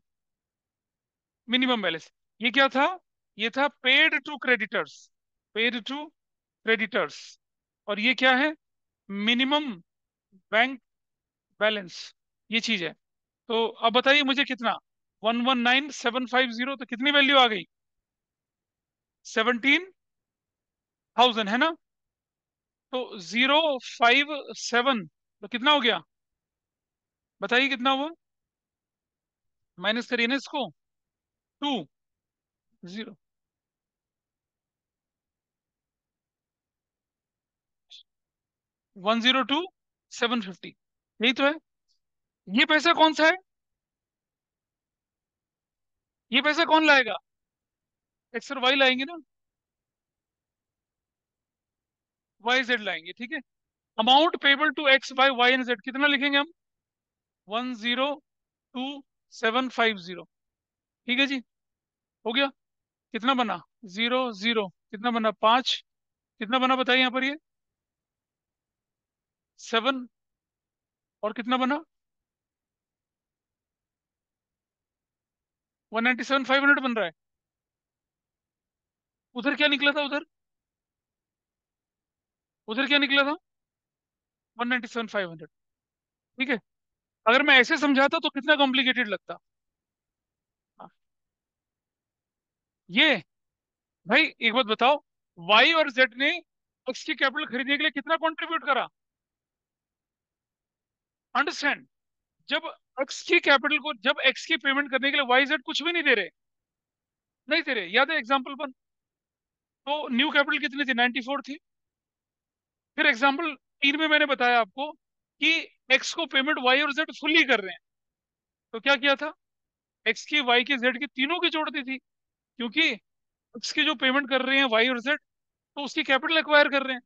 मिनिमम बैलेंस। ये क्या था, ये था paid to creditors, paid to creditors. और ये क्या है, मिनिमम बैंक बैलेंस, ये चीज है। तो अब बताइए मुझे कितना, 119,750, तो कितनी वैल्यू आ गई, 17,000, है ना। तो 057, तो कितना हो गया बताइए, कितना हुआ, माइनस करिए ना इसको, 102,750, यही तो है। ये पैसा कौन सा है, ये पैसा कौन लाएगा, एक्स और वाई लाएंगे ना, वाई जेड लाएंगे, ठीक है। Amount payable to X by Y and Z कितना लिखेंगे हम, 102,750। ठीक है जी, हो गया। कितना बना, 0 0, कितना बना 5, कितना बना बताइए यहाँ पर, ये 7, और कितना बना 197,500 बन रहा है। उधर क्या निकला था, उधर उधर क्या निकला था, 197,500। ठीक है, अगर मैं ऐसे समझाता तो कितना कॉम्प्लिकेटेड लगता। हाँ, ये भाई एक बात बताओ, वाई और जेड ने एक्स की कैपिटल खरीदने के लिए कितना कंट्रीब्यूट करा? अंडरस्टैंड? जब एक्स की कैपिटल को, जब एक्स की पेमेंट करने के लिए वाई जेड कुछ भी नहीं दे रहे, नहीं दे रहे, याद है एग्जाम्पल 1? तो न्यू कैपिटल कितनी थी? 94 थी। फिर एग्जाम्पल 3 में मैंने बताया आपको कि एक्स को पेमेंट वाई और जेड फुल्ली कर रहे हैं, तो क्या किया था? एक्स की, वाई की, जेड की, तीनों की जोड़ दी थी, क्योंकि एक्स की जो पेमेंट कर रहे हैं वाई और जेड, तो उसकी कैपिटल एक्वायर कर रहे हैं।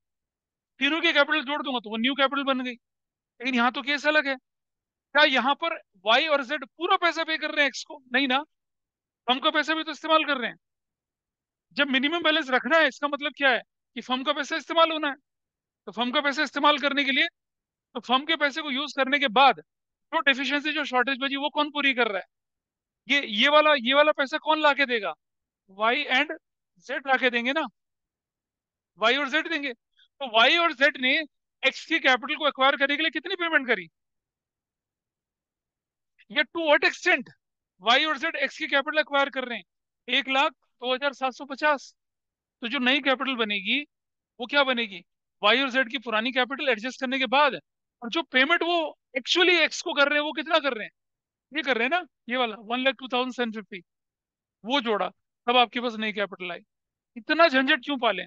तीनों की कैपिटल जोड़ दूंगा तो वो न्यू कैपिटल बन गई। लेकिन यहाँ तो केस अलग है। क्या यहाँ पर वाई और जेड पूरा पैसा पे कर रहे हैं एक्स को? नहीं ना, फर्म का पैसा भी तो इस्तेमाल कर रहे हैं। जब मिनिमम बैलेंस रखना है, इसका मतलब क्या है? कि फर्म का पैसा इस्तेमाल होना है। तो फर्म का पैसा इस्तेमाल करने के लिए, तो फर्म के पैसे को यूज करने के बाद जो डेफिशिएंसी, जो शॉर्टेज बची, वो कौन पूरी कर रहा है? ये वाला पैसा कौन ला के देगा? वाई एंड जेड ला के देंगे ना, वाई और जेड देंगे। तो वाई और जेड ने एक्स की कैपिटल को एक्वायर करने के लिए कितनी पेमेंट करी? या टू व्हाट एक्सटेंट वाई और जेड एक्स की कैपिटल एक्वायर कर रहे हैं? 1,02,750। तो जो नई कैपिटल बनेगी वो क्या बनेगी? वाई और जेड की पुरानी कैपिटल एडजस्ट करने के बाद। और जो पेमेंट वो एक्चुअली एक्स को कर रहे हैं वो कितना कर रहे हैं? ये कर रहे हैं ना, ये वाला 1,02,750, वो जोड़ा, तब आपके पास नई कैपिटल आई। इतना झंझट क्यों पालें?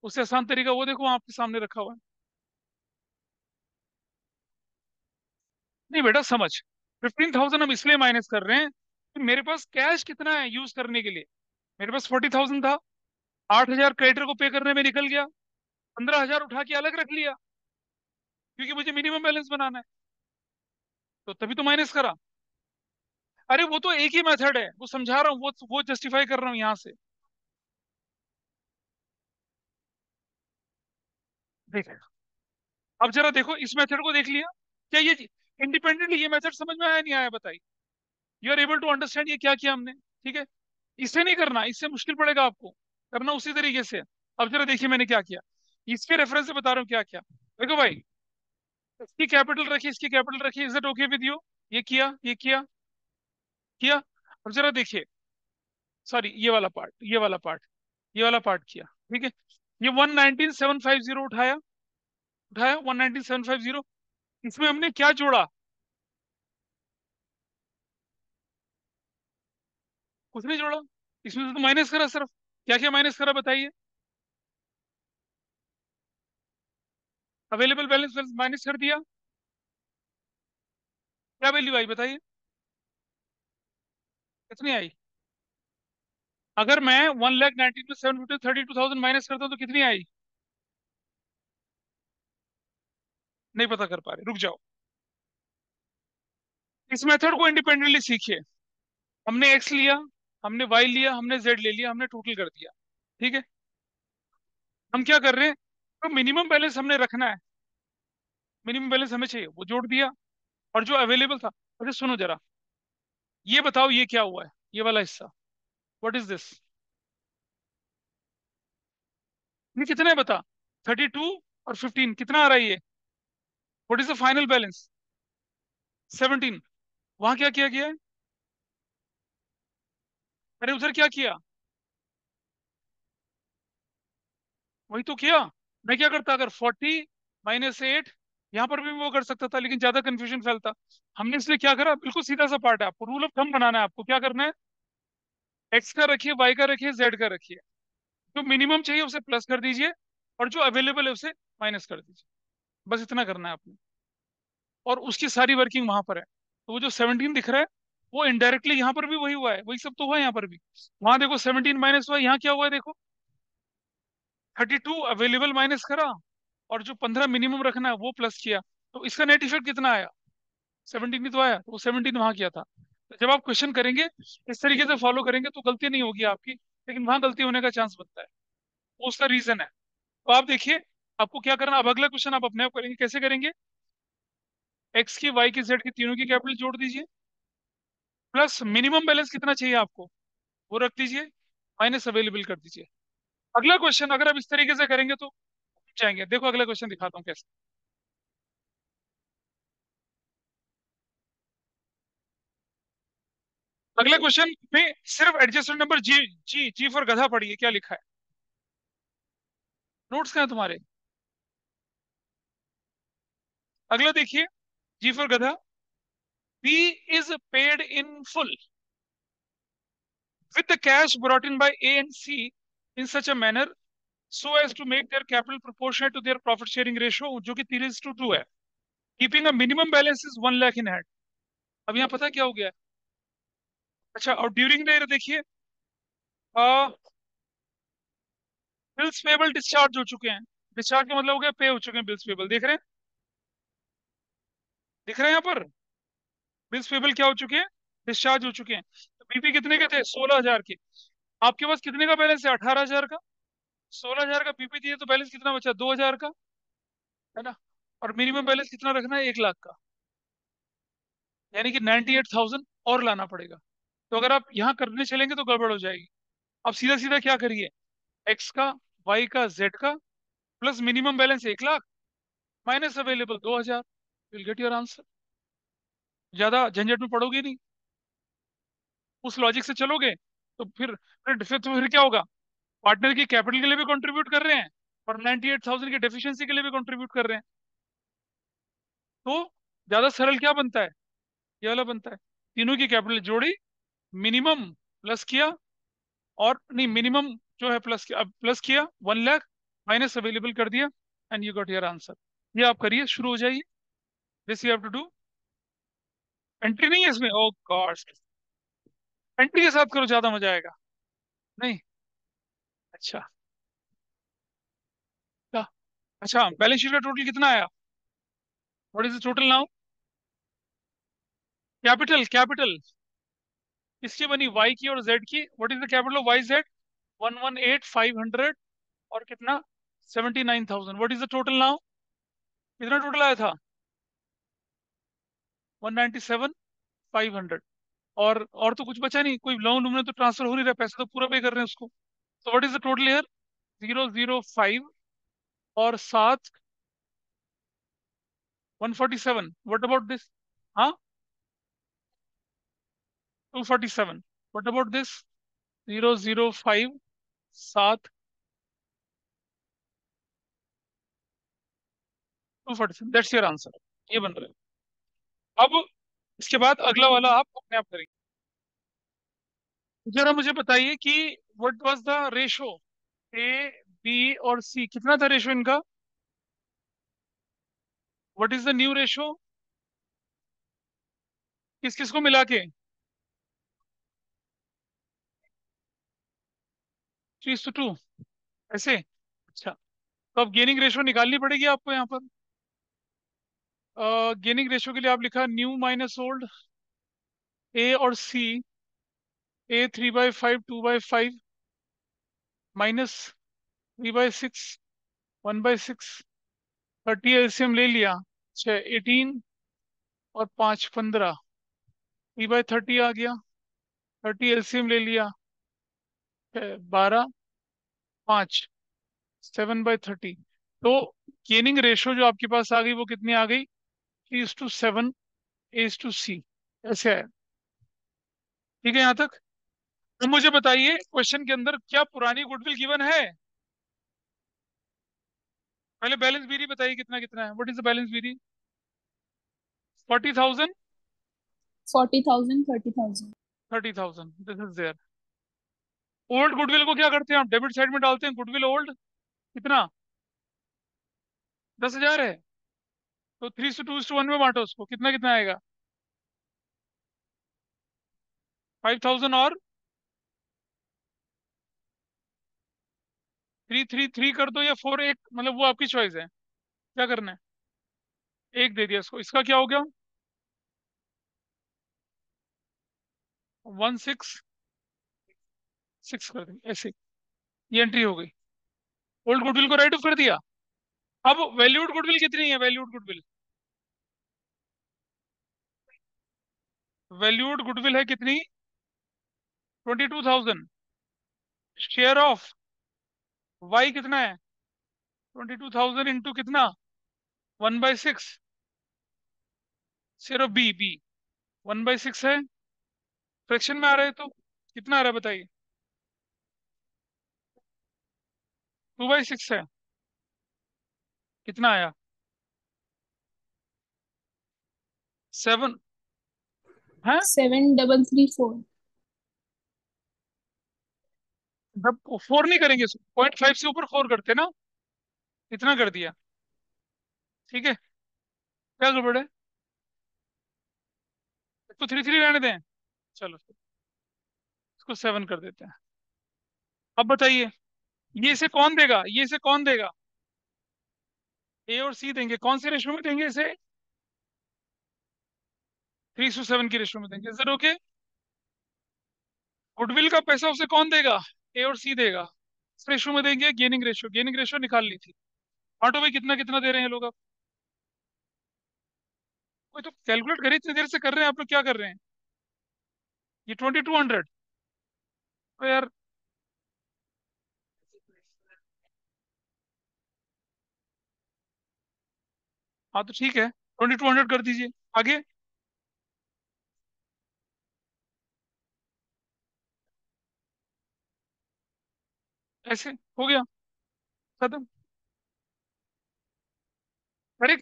उससे आसान तरीका वो देखो, वहाँ आपके सामने रखा हुआ है। नहीं बेटा, समझ, 15,000 हम इसलिए माइनस कर रहे हैं कि मेरे पास कैश कितना है यूज करने के लिए? मेरे पास 40,000 था। 8,000 क्रेडिटर को पे करने में निकल गया, 15,000 उठा के अलग रख लिया, क्योंकि मुझे मिनिमम बैलेंस बनाना है। तो तभी तो माइनस करा। अरे वो तो एक ही मेथड है, वो समझा रहा हूँ, वो जस्टिफाई कर रहा हूँ यहाँ से। देख, अब जरा देखो, इस मेथड को देख लिया क्या? ये इंडिपेंडेंटली ये मेथड समझ में आया नहीं आया, बताइए? You are able to understand ये क्या किया हमने? ठीक है, इसे नहीं करना, इससे मुश्किल पड़ेगा आपको, करना उसी तरीके से। अब जरा देखिए मैंने क्या किया, इसके रेफरेंस से बता रहा हूँ क्या क्या। देखो भाई, इसकी कैपिटल रखी, इसकी कैपिटल रखी, is it okay with you? ये किया, ये किया, किया। अब जरा देखिए, सॉरी, ये वाला पार्ट किया, ठीक है। ये 119,750 उठाया, उठाया 119,750। इसमें हमने क्या जोड़ा? कुछ नहीं जोड़ा। इसमें से तो माइनस करा सिर्फ। क्या क्या माइनस करा बताइए? अवेलेबल बैलेंस माइनस कर दिया। क्या वैल्यू आई बताइए? कितनी आई? अगर मैं 1,19 में 732,000 माइनस करता हूँ तो कितनी आई? नहीं पता कर पा रहे, रुक जाओ। इस मेथड को इंडिपेंडेंटली सीखिए। हमने एक्स लिया, हमने वाई लिया, हमने जेड ले लिया, हमने टोटल कर दिया, ठीक है। हम क्या कर रहे हैं? तो मिनिमम बैलेंस हमने रखना है, मिनिमम बैलेंस हमें चाहिए, वो जोड़ दिया। और जो अवेलेबल था, अच्छा सुनो जरा, ये बताओ ये क्या हुआ है, ये वाला हिस्सा, व्हाट इज दिस? ये कितना है बता? 32 और 15 कितना आ रहा है ये? What is the final balance? 17। वहां क्या किया गया है? अरे उधर क्या किया? वही तो किया। मैं क्या करता, अगर 40 - 8, यहाँ पर भी वो कर सकता था, लेकिन ज्यादा कंफ्यूजन फैलता। हमने इसलिए क्या करा, बिल्कुल सीधा सा पार्ट है, आपको रूल ऑफ थंब बनाना है। आपको क्या करना है? एक्स का रखिए, वाई का रखिए, जेड का रखिए। जो मिनिमम चाहिए उसे प्लस कर दीजिए, और जो अवेलेबल है उसे माइनस कर दीजिए। बस इतना करना है आपने, और उसकी सारी वर्किंग वहां पर है। तो वो जो 17 दिख रहा है, वो इनडायरेक्टली यहाँ पर भी वही हुआ है, वही सब तो हुआ है यहाँ पर भी। वहां देखो 17 माइनस हुआ, यहाँ क्या हुआ है देखो? 32 अवेलेबल माइनस करा, और जो 15 मिनिमम रखना है वो प्लस किया। तो इसका नेट इफेक्ट कितना आया? 17 ही तो आया, तो वो 17 वहां किया था। तो जब आप क्वेश्चन करेंगे, इस तरीके से फॉलो करेंगे तो गलती नहीं होगी आपकी, लेकिन वहां गलती होने का चांस बनता है। वो उसका रीजन है। तो आप देखिए, आपको क्या करना, अब अगला क्वेश्चन आप अपने आप करेंगे, कैसे करेंगे? एक्स की, वाई की, जेड की, तीनों की कैपिटल जोड़ दीजिए, प्लस मिनिमम बैलेंस कितना चाहिए आपको वो रख दीजिए, माइनस अवेलेबल कर दीजिए। अगला क्वेश्चन अगर आप इस तरीके से करेंगे तो जाएंगे। देखो अगला क्वेश्चन दिखाता हूँ कैसे। अगले क्वेश्चन में सिर्फ adjusted number G, G for गधा पढ़िए क्या लिखा है। नोट्स कहाँ हैं तुम्हारे? अगला देखिए, जी फॉर गधा। B is paid in full with the cash brought in by A and C in such a manner so as to make their capital proportionate to their profit sharing ratio, जो कि 3:2 है. Keeping a minimum balance is 1 lakh in hand. अब यहाँ पता क्या हो गया है? अच्छा, और ड्यूरिंग द ईयर देखिए, बिल्स पेबल डिस्चार्ज हो चुके हैं. डिस्चार्ज का मतलब हो गया पे हो चुके हैं बिल्स पेबल. देख रहे हैं? दिख रहे हैं यहाँ पर? बिल्स पेबल क्या हो चुके हैं? डिस्चार्ज हो चुके हैं. तो बीपी कितने के थे? 16,000 के. आपके पास कितने का बैलेंस है? 18,000 का. 16,000 का बीपी दिए तो बैलेंस कितना बचा? 2,000 का, है ना? और मिनिमम बैलेंस कितना रखना है? 1 लाख का. यानी कि 98,000 और लाना पड़ेगा. तो अगर आप यहाँ करने चलेंगे तो गड़बड़ हो जाएगी. अब सीधा सीधा क्या करिए, एक्स का, वाई का, जेड का, plus minimum balance 1 lakh, minus available 2,000. Will get your answer. ज्यादा झंझट में पड़ोगे नहीं. उस लॉजिक से चलोगे तो फिर क्या होगा? पार्टनर की कैपिटल के लिए भी कंट्रीब्यूट कर रहे हैं और 98,000 की डेफिशिएंसी के लिए भी कंट्रीब्यूट कर रहे हैं. तो ज्यादा सरल क्या बनता है? ये वाला बनता है. तीनों की कैपिटल जोड़ी, मिनिमम प्लस किया, और नहीं, मिनिमम जो है प्लस किया, अब प्लस किया 1 लाख, माइनस अवेलेबल कर दिया, and you got your answer. ये आप करिए, शुरू हो जाइए. This you have to do. Entry नहीं है इसमें? ओ गॉड, एंट्री के साथ करो, ज्यादा मजा आएगा. नहीं? अच्छा. क्या? अच्छा, बैलेंस शीट का टोटल कितना आया? What is the total now? Capital, capital किसकी बनी? वाई की और जेड की. What is the capital of Y Z? 118,500 और कितना? 79,000. What is the total now? कितना टोटल आया था? 197,500. और तो कुछ बचा नहीं. कोई लोन वोन तो ट्रांसफर हो नहीं रहा, पैसा तो पूरा पे कर रहे हैं उसको. तो what is the total here? 005 और 7, 147. What about this? हाँ, 247. What about this? 005, 7, 247. That's your answer. ये बन रहा है. अब इसके बाद अगला वाला आप अपने आप करेंगे. जरा मुझे बताइए कि what was the ratio A, B और सी? कितना था रेशो इनका? What is the new ratio? किस किस को मिला के? 3:2 ऐसे? अच्छा. तो अब गेनिंग रेशो निकालनी पड़ेगी आपको यहाँ पर. गेनिंग रेशो के लिए आप लिखा न्यू माइनस ओल्ड. ए और सी, ए 3/5, 2/5, माइनस 3/6, 1/6. 30 एलसीएम ले लिया. 18 और 5, 15. 3/30 आ गया. 30 एलसीएम ले लिया. 12, 5, 7/30. तो गेनिंग रेशो जो आपके पास आ गई वो कितनी आ गई? 3:7, A/C. ऐसे है. ठीक है यहाँ तक? तो मुझे बताइए क्वेश्चन के अंदर क्या पुरानी गुडविल गिवन है? पहले बैलेंस बीरी बताइए कितना कितना है. What is the balance Biri? 40,000, 40,000, 30,000. 30,000. This is there. Old goodwill को क्या करते हैं आप? डेबिट साइड में डालते हैं. गुडविल ओल्ड कितना? 10,000 है. तो 3:2:1 में बांटो उसको. कितना कितना आएगा? 5,000 और 3 3 3 कर दो, या 4 एक, मतलब वो आपकी चॉइस है. क्या करना है? एक दे दिया इसको. इसका क्या हो गया? 166 कर दी ऐसे. ये एंट्री हो गई. ओल्ड गुडविल को राइट ऑफ कर दिया. अब वैल्यूड गुडविल कितनी है? वैल्यूड गुडविल, वैल्यूड गुडविल है कितनी? 22,000. शेयर ऑफ वाई कितना है? 22,000 इंटू कितना? 1/6. शेयर ऑफ बी, बी 1/6 है. फ्रैक्शन में आ रहा है तो कितना आ रहा है बताइए? 2/6 है. कितना आया? 7 है? 7334। जब 4 नहीं करेंगे, 0.5 से ऊपर 4 करते ना, इतना कर दिया। ठीक है, क्या गड़बड़ है? इसको 3 3 रहने दें। चलो इसको 7 कर देते हैं। अब बताइए, ये इसे कौन देगा, ये इसे कौन देगा? ए और सी देंगे। कौन से रेशो में देंगे इसे? 3:7 की रेशो में देंगे। Sir okay. गुडविल का पैसा उसे कौन देगा? ए और सी देगा। इस रेशो में देंगे। गेनिंग रेशो, गेनिंग रेशो निकाल ली थी। ऑटो भाई कितना कितना दे रहे हैं लोग अब? कोई तो कैलकुलेट करिए, इतनी देर से कर रहे हैं आप लोग, क्या कर रहे हैं? ये 2200। तो यार, हाँ तो ठीक है, 2200 कर दीजिए। आगे। ऐसे हो गया, खत्म। अरे,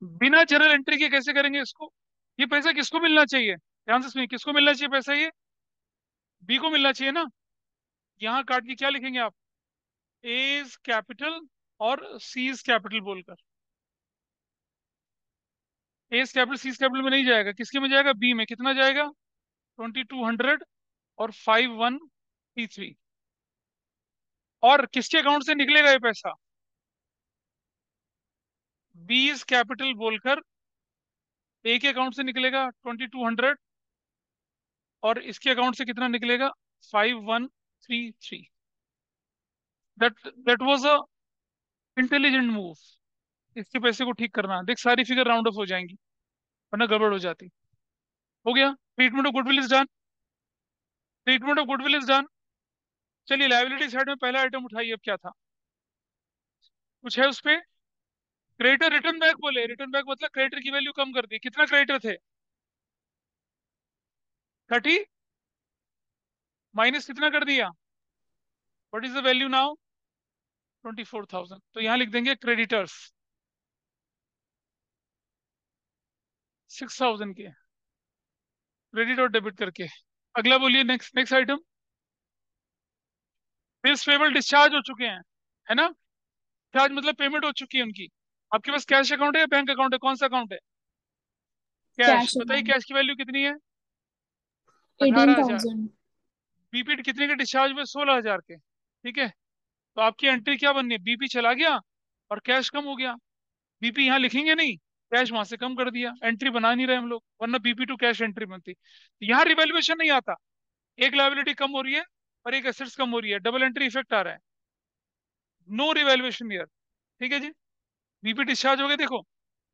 बिना जर्नल एंट्री के कैसे करेंगे इसको? ये पैसा किसको मिलना चाहिए? ध्यान से सुनिए, किसको मिलना चाहिए पैसा ये? बी को मिलना चाहिए ना। यहाँ काट के क्या लिखेंगे आप? एज कैपिटल और सीज कैपिटल बोलकर। एज कैपिटल सीज कैपिटल में नहीं जाएगा, किसके में जाएगा? बी में। कितना जाएगा? 2200 और 5133। और किसके अकाउंट से निकलेगा ये पैसा? बीज कैपिटल बोलकर ए के अकाउंट से निकलेगा 2200, और इसके अकाउंट से कितना निकलेगा? 5133। That was a intelligent move. इसके पैसे को ठीक करना, देख सारी फिगर राउंड ऑफ हो जाएंगी, वरना गड़बड़ हो जाती। हो गया। Treatment of goodwill is done. Treatment of goodwill is done. चलिए लाइबिलिटी साइड में पहला आइटम उठाइए, अब क्या था? कुछ है उस पे? क्रेडिटर रिटर्न बैक बोले। रिटर्न बैक मतलब क्रेडिटर की वैल्यू कम कर दी। कितना क्रेडिटर थे? 30 माइनस कितना कर दिया? What is the value now? 24,000। तो यहाँ लिख देंगे क्रेडिटर्स 6,000 के, क्रेडिट और डेबिट करके। अगला बोलिए, next next item. Bills payable discharge हो चुके हैं, है ना? डिस्चार्ज मतलब पेमेंट हो चुकी है उनकी। आपके पास कैश अकाउंट है या बैंक अकाउंट है? कौन सा अकाउंट है? कैश। कैश बताइए अमाउंट कैश की वैल्यू कितनी है? 18,000। 18,000। बीपी कितने के डिस्चार्ज हुए? 16,000 के। ठीक है, तो आपकी एंट्री क्या बननी है? बीपी चला गया और कैश कम हो गया। बीपी यहाँ लिखेंगे नहीं, कैश वहां से कम कर दिया। एंट्री बना नहीं रहे हम लोग, वरना बीपी टू कैश एंट्री बनती। यहाँ रिवैल्यूएशन नहीं आता। एक लायबिलिटी कम हो रही है और एक एसेट्स कम हो रही है, डबल एंट्री इफेक्ट आ रहा है। No revaluation year. ठीक है जी। बीपी डिस्चार्ज हो गया, देखो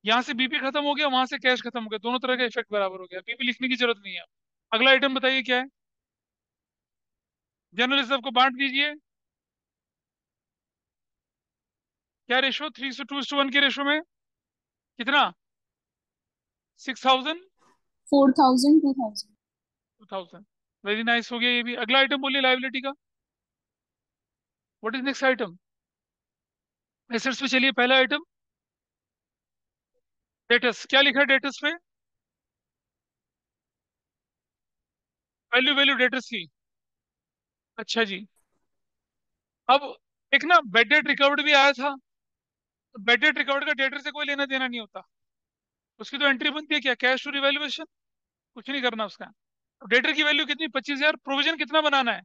यहाँ से बीपी खत्म हो गया, वहां से कैश खत्म हो गया, दोनों तरह का इफेक्ट बराबर हो गया, बीपी लिखने की जरूरत नहीं है। अगला आइटम बताइए क्या है? जनरल रिजर्व को बांट दीजिए। क्या रेशो? 3:2:1 के रेशो में। कितना? 6,000 4,000, 2,000। 2,000। वेरी नाइस, हो गया ये भी। अगला आइटम बोलिए लाइबिलिटी का। What is next item? Assets पे चलिए, पहला आइटम डेटस। क्या लिखा है डेटस पे? वैल्यू वैल्यू डेटस की। अच्छा जी। अब एक ना बेड डेट रिकवर्ड भी आया था। तो बेड डेट रिकवर्ड का डेटर से कोई लेना देना नहीं होता। उसकी तो एंट्री बनती है क्या? Cash to revaluation. कुछ नहीं करना उसका। तो डेटर की वैल्यू कितनी? 25,000। प्रोविजन कितना बनाना है?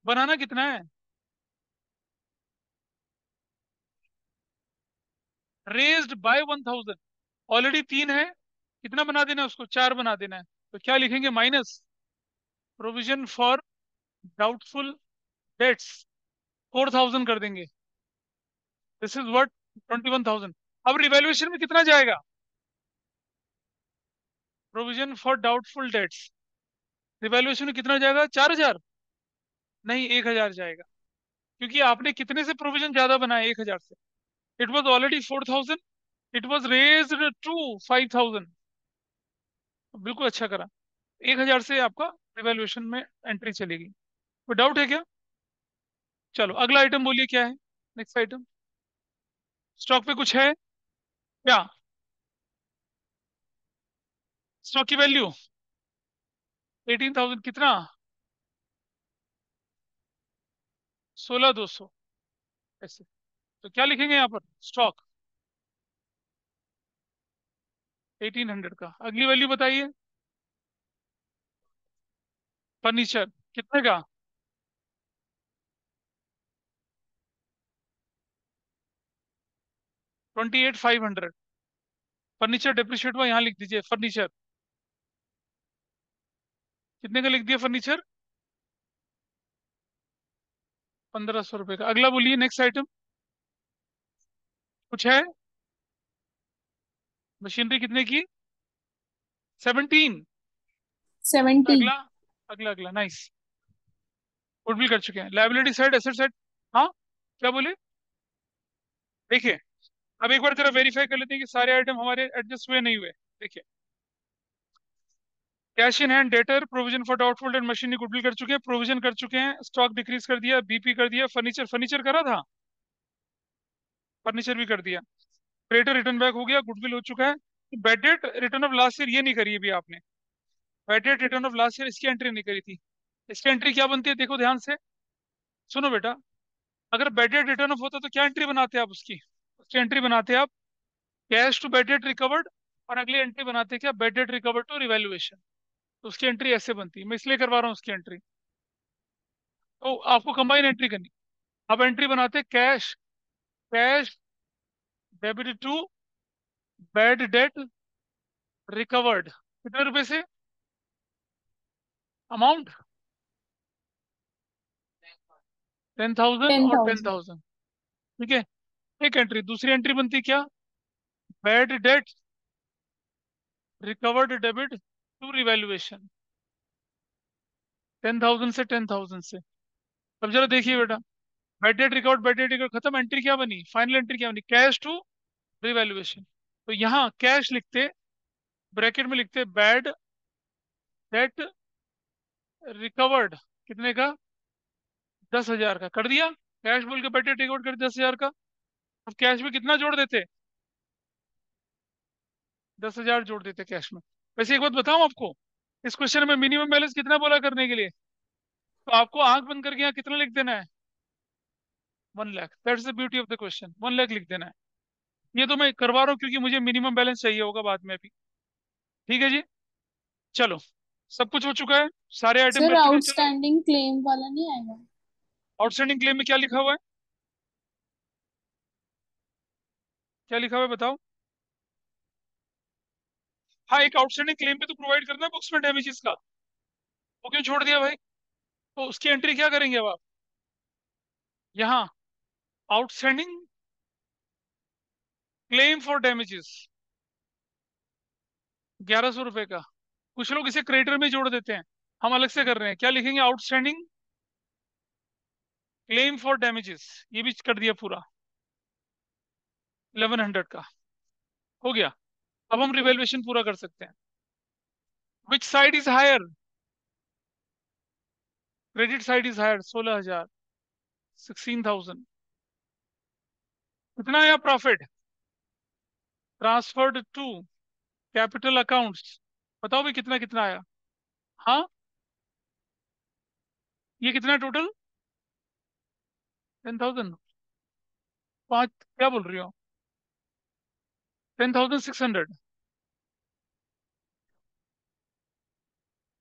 बनाना कितना है? Raised bye 1,000। ऑलरेडी 3 है, कितना बना देना है उसको? 4 बना देना है। तो क्या लिखेंगे? Minus provision for doubtful dates 4,000 कर देंगे। This is what? 21,000। अब रिवैल्यूएशन में कितना जाएगा? Provision for doubtful dates revaluation में कितना जाएगा? 4,000? नहीं, 1,000 जाएगा। क्योंकि आपने कितने से प्रोविजन ज्यादा बनाया? 1,000 से। It was already 4,000, it was raised to 5,000। बिल्कुल अच्छा करा। 1,000 से आपका रिवैल्यूएशन में एंट्री चलेगी। कोई डाउट है क्या? चलो अगला आइटम बोलिए क्या है? Next item. स्टॉक पे कुछ है क्या? स्टॉक की वैल्यू 18,000 कितना? 16,200 ऐसे। तो क्या लिखेंगे यहाँ पर? स्टॉक 1800 का। अगली वैल्यू बताइए। फर्नीचर कितने का? 28,500। फर्नीचर डेप्रिशिएट हुआ, यहाँ लिख दीजिए फर्नीचर कितने का लिख दिया फर्नीचर? 1,500 रुपए का। अगला बोलिए नेक्स्ट आइटम। कुछ है? मशीनरी कितने की? 17। 70. अगला अगला अगला नाइस। गुडविल कर चुके हैं। Liability side, asset side. हाँ, क्या बोले? देखिए, अब एक बार जरा वेरीफाई कर लेते हैं कि सारे आइटम हमारे एडजस्ट हुए नहीं हुए। देखिए, cash in hand, debtor, provision for doubtful debt, machinery goodwill कर चुके हैं, प्रोविजन कर चुके हैं, स्टॉक डिक्रीज कर दिया, बीपी कर दिया, फर्नीचर फर्नीचर करा था, फर्नीचर भी कर दिया। क्रेडिटर रिटर्न बैक हो गया, गुडविल हो चुका है। Bad debt return of last year ये नहीं करी अभी आपने। Bad debt return of last year इसकी एंट्री नहीं करी थी। इसकी एंट्री क्या बनती है देखो ध्यान से। सुनो बेटा, अगर बैड डेट रिटर्न ऑफ होता तो क्या एंट्री बनाते आप उसकी? उसकी एंट्री बनाते आप cash to bad debt recovered, और अगली एंट्री बनाते क्या? Bad debt recovered to revaluation. तो उसकी एंट्री ऐसे बनती है, मैं इसलिए करवा रहा हूँ उसकी एंट्री। तो आपको कंबाइन एंट्री करनी। अब एंट्री बनाते cash, cash debit to bad debt recovered, कितने रुपए से? अमाउंट 10,000 और 10,000. 10,000। ठीक है, एक एंट्री। दूसरी एंट्री बनती क्या? Bad debt recovered debit to revaluation, 10,000 से 10,000 से। अब जरा देखिए बेटा, bad debt recovered, bad debt recovered खत्म, एंट्री क्या बनी? फाइनल एंट्री क्या बनी? Cash to revaluation. तो यहाँ कैश लिखते, ब्रैकेट में लिखते बैड डेट रिकवर्ड, कितने का? 10,000 का। कर दिया, कैश बोल के बैड डेट रिकवर्ड कर 10,000 का। अब कैश में कितना जोड़ देते? 10,000 जोड़ देते कैश में। वैसे एक बात बताऊं आपको, इस क्वेश्चन में मिनिमम बैलेंस कितना बोला करने के लिए? तो आपको आंख बंद करके यहाँ कितना लिख देना है? 1 lakh. That's the beauty of the question, 1 lakh लिख देना है। ये तो मैं करवा रहा हूँ क्योंकि मुझे मिनिमम बैलेंस चाहिए होगा बाद में भी। ठीक है जी, चलो, सब कुछ हो चुका है, सारे आइटम सर कर चुके हैं। चलो, आउटस्टैंडिंग क्लेम वाला नहीं आएगा? आउटस्टैंडिंग क्लेम में क्या लिखा हुआ है? क्या लिखा हुआ है बताओ? हाँ, एक आउटस्टैंडिंग क्लेम पे तो प्रोवाइड करना है बुक्स में डैमेजेस का। वो क्यों छोड़ दिया भाई? तो उसकी एंट्री क्या करेंगे अब आप? यहाँ आउटस्टैंडिंग क्लेम फॉर डैमेजेस 1,100 रुपए का। कुछ लोग इसे क्रेडिटर में जोड़ देते हैं, हम अलग से कर रहे हैं। क्या लिखेंगे? आउटस्टैंडिंग क्लेम फॉर डैमेजेस, ये भी कर दिया पूरा, 1,100 का। हो गया। अब हम रिवैल्यूएशन पूरा कर सकते हैं। Which side is higher? Credit side is higher, 16,000, 16,000। कितना आया profit? Transferred to capital accounts, बताओ भाई कितना कितना आया? हाँ, ये कितना टोटल? 10,000, पाँच, क्या बोल रही हो? 10,600।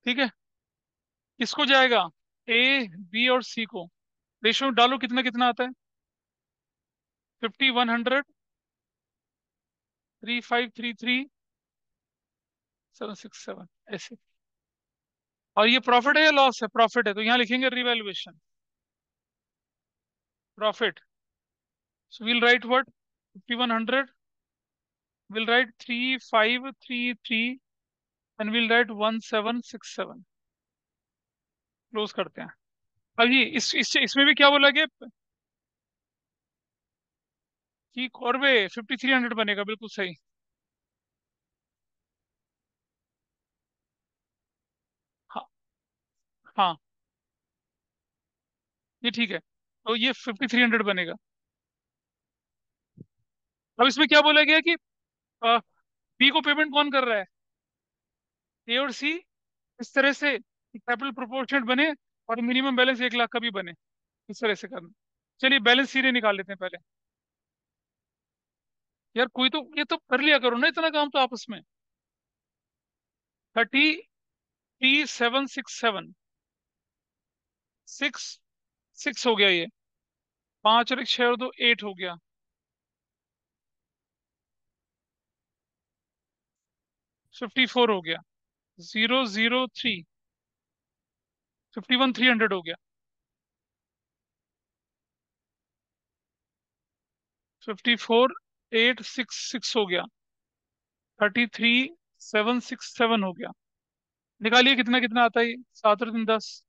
ठीक है, किसको जाएगा? ए, बी और सी को। रेशियो डालो, कितना कितना आता है? 50, 100, 3,533, 767 ऐसे। और ये प्रॉफिट है या लॉस है? प्रॉफिट है, तो यहाँ लिखेंगे revaluation profit. So will write what? 5,100, will write 3,533, and will write 1,767। Close करते हैं। अब ये इसमें भी क्या बोला गया कि कॉर्बे 5,300 बनेगा, बिल्कुल सही। हाँ, हाँ, ये ठीक है। तो ये 5,300 बनेगा। अब इसमें क्या बोला गया कि बी को पेमेंट कौन कर रहा है, ए और सी, इस तरह से कैपिटल प्रोपोर्शनेट बने और मिनिमम बैलेंस 1 लाख का भी बने, इस तरह से करना। चलिए बैलेंस सीधे निकाल लेते हैं पहले। यार कोई तो ये तो कर लिया करो ना, इतना काम तो आपस में। 33,767, 6 हो गया ये, 5 और 1 6 और 2 8 हो गया, 54 हो गया, 003, 51,300 हो गया, 54,866 हो गया, 33,767 हो गया। निकालिए कितना कितना आता है ये, 7 और 3 10,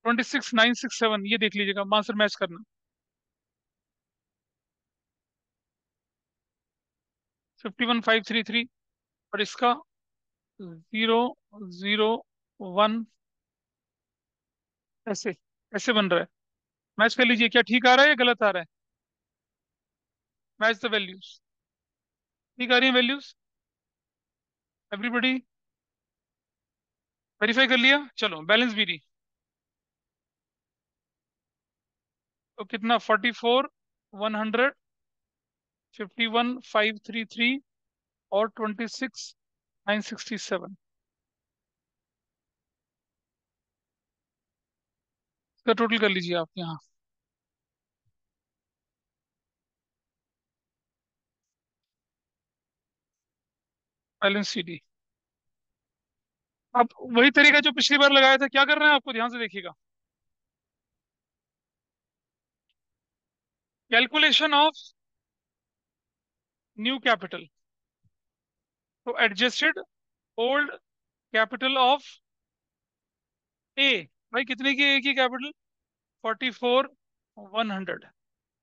26,967, ये देख लीजिएगा, आंसर मैच करना। 51,533 और इसका 001, ऐसे ऐसे बन रहा है। मैच कर लीजिए, क्या ठीक आ रहा है या गलत आ रहा है? मैच द वैल्यूज, ठीक आ रही है वैल्यूज, एवरीबॉडी वेरीफाई कर लिया। चलो बैलेंस भी दी, तो कितना, 44,100, 51,533 और 26,967, इसका टोटल कर लीजिए आप यहाँ। Balance C D. अब वही तरीका जो पिछली बार लगाया था, क्या करना है आपको, ध्यान से देखिएगा। कैलकुलेशन ऑफ न्यू कैपिटल, तो adjusted old capital of A, भाई कितने की ए की capital, 44,100।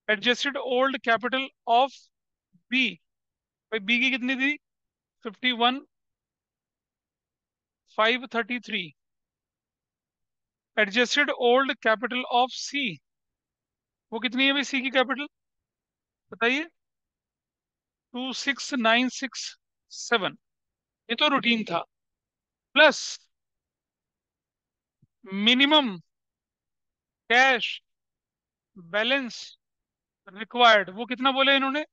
Adjusted old capital of B, भाई बी की कितनी थी, 51,533। Adjusted old capital of C, वो कितनी है भाई सी की कैपिटल, बताइए, 26,967। ये तो रूटीन था, plus minimum cash balance required, वो कितना बोले इन्होंने,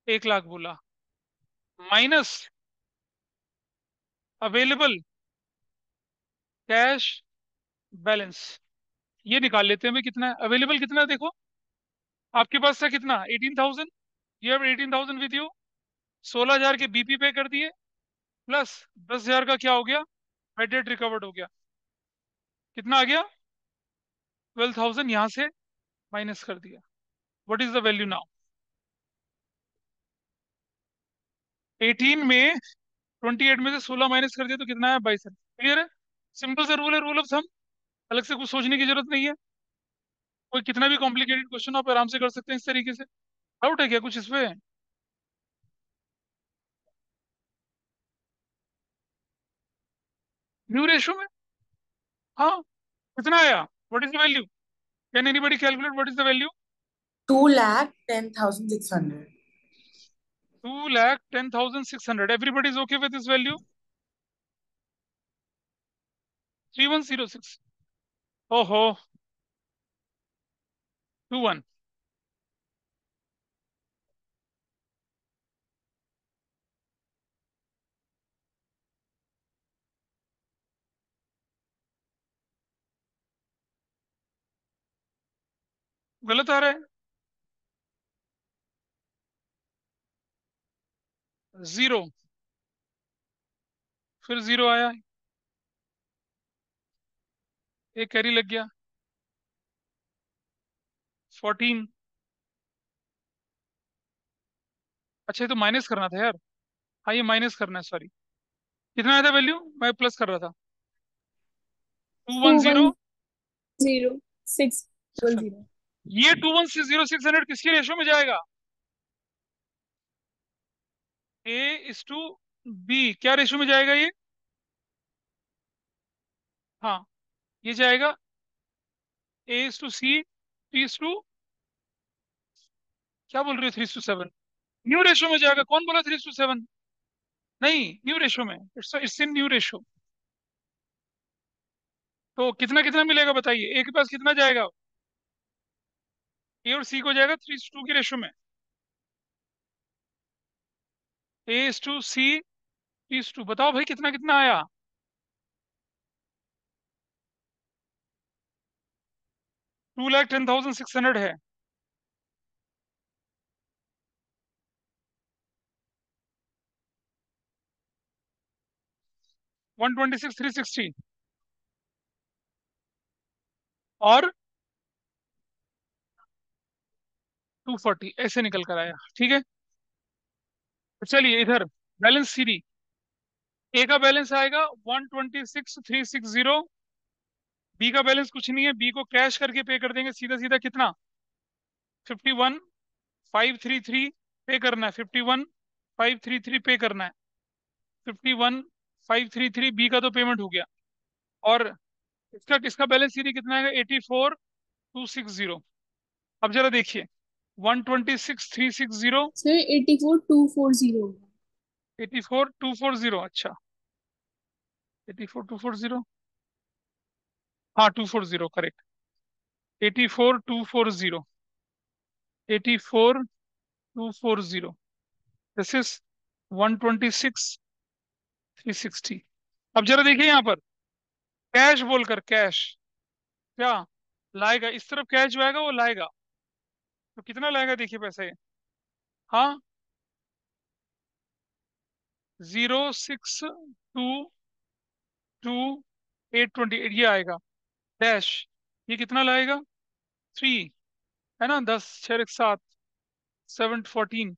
1 लाख बोला, माइनस अवेलेबल कैश बैलेंस। ये निकाल लेते हैं भाई, कितना है अवेलेबल, कितना है देखो, आपके पास था कितना, 18,000, ये अब 18,000 विद यू, 16,000 के बीपी पे कर दिए, प्लस 10,000 का क्या हो गया, बेड डेट रिकवर्ड हो गया, कितना आ गया, 12,000 यहां से माइनस कर दिया। What is the value now, 18 में 28 में से 16 माइनस कर दिया तो कितना है, 22। क्लियर है, सिंपल सा रूल है, रूल ऑफ थंब, अलग से कुछ सोचने की जरूरत नहीं है। कोई कितना भी कॉम्प्लिकेटेड क्वेश्चन आप आराम से कर सकते हैं इस तरीके से। डाउट है क्या कुछ इस पे? न्यू रेशो में, हाँ, कितना आया, what is the value, can anybody calculate what is the value? 2,10,600. 2,10,600, everybody is okay with this value, 3106, ओहो, 21, गलत आ रहा है, 0, फिर 0 आया, एक कैरी लग गया, 14, अच्छा ये तो माइनस करना था यार, हाँ ये माइनस करना है, सॉरी। कितना आया था वैल्यू, मैं प्लस कर रहा था, 210, 210, 600. ये 2100600 किसकी रेशो में जाएगा? A:B, क्या रेशो में जाएगा ये? हाँ, ये जाएगा A:C, T:, क्या बोल रही हो, 3:7? न्यू रेशो में जाएगा। कौन बोला 3:7? नहीं, न्यू रेशो में, इट्स इन न्यू रेशो। तो कितना कितना मिलेगा बताइए, ए के पास कितना जाएगा? ए और सी को जाएगा 3:2 की रेशो में। A:C, T:, बताओ भाई कितना कितना आया? 2,10,600 है। 126,360 और 240 ऐसे निकल कर आया। ठीक है, तो चलिए इधर बैलेंस सीरी। ए का बैलेंस आएगा 126,360। बी का बैलेंस कुछ नहीं है, बी को कैश करके पे कर देंगे सीधा सीधा। कितना? 51,533 पे करना है। 51,533 पे करना है। 51,533 बी का तो पेमेंट हो गया। और इसका किसका बैलेंस सीरी कितना है? 84,260। अब जरा देखिए, 126,360, सर 84,240। 84,240। अच्छा, 84,240, हाँ 240 करेक्ट। 84,240, 84,240, this is 126,360। अब जरा देखिए यहाँ पर, कैश बोलकर, कैश क्या लाएगा? इस तरफ कैश जो आएगा वो लाएगा, तो कितना लाएगा देखिए पैसे। हाँ, 0,622,828 ये आएगा। डैश, ये कितना लाएगा? 3, है ना, 10 6 एक 7, 7 14,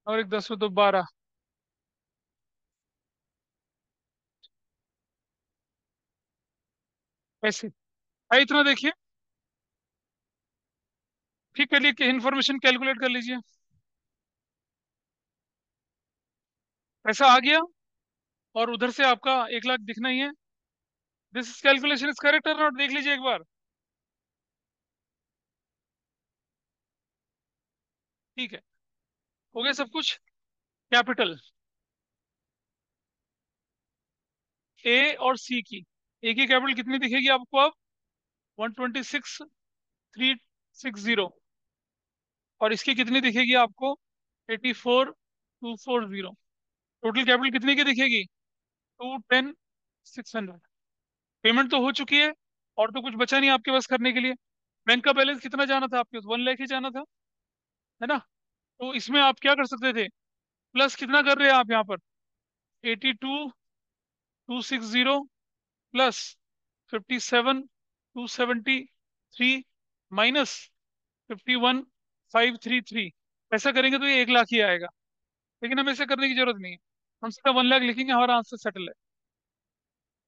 और एक 10 तो 12 ऐसे। भाई इतना देखिए, ठीक कर लिए, इन्फॉर्मेशन कैलकुलेट कर लीजिए। पैसा आ गया, और उधर से आपका 1 लाख दिखना ही है। दिस कैलकुलेशन इज करेक्ट और नॉट, देख लीजिए एक बार। ठीक है, हो गया सब कुछ। कैपिटल ए और सी की, ए की कैपिटल कितनी दिखेगी आपको अब? 126,360। और इसकी कितनी दिखेगी आपको? 84,240। टोटल कैपिटल कितने की दिखेगी? 210,600। पेमेंट तो हो चुकी है, और तो कुछ बचा नहीं आपके पास करने के लिए। बैंक का बैलेंस कितना जाना था आपके पास? 1 लाख ही जाना था, है ना? तो इसमें आप क्या कर सकते थे? प्लस कितना कर रहे हैं आप यहाँ पर? 82,260 प्लस 57,273 माइनस 51,533। ऐसा करेंगे तो ये 1 लाख ही आएगा। लेकिन हमें ऐसा करने की जरूरत नहीं है, हम सीधा 1 लाख लिखेंगे, हमारा आंसर सेटल है।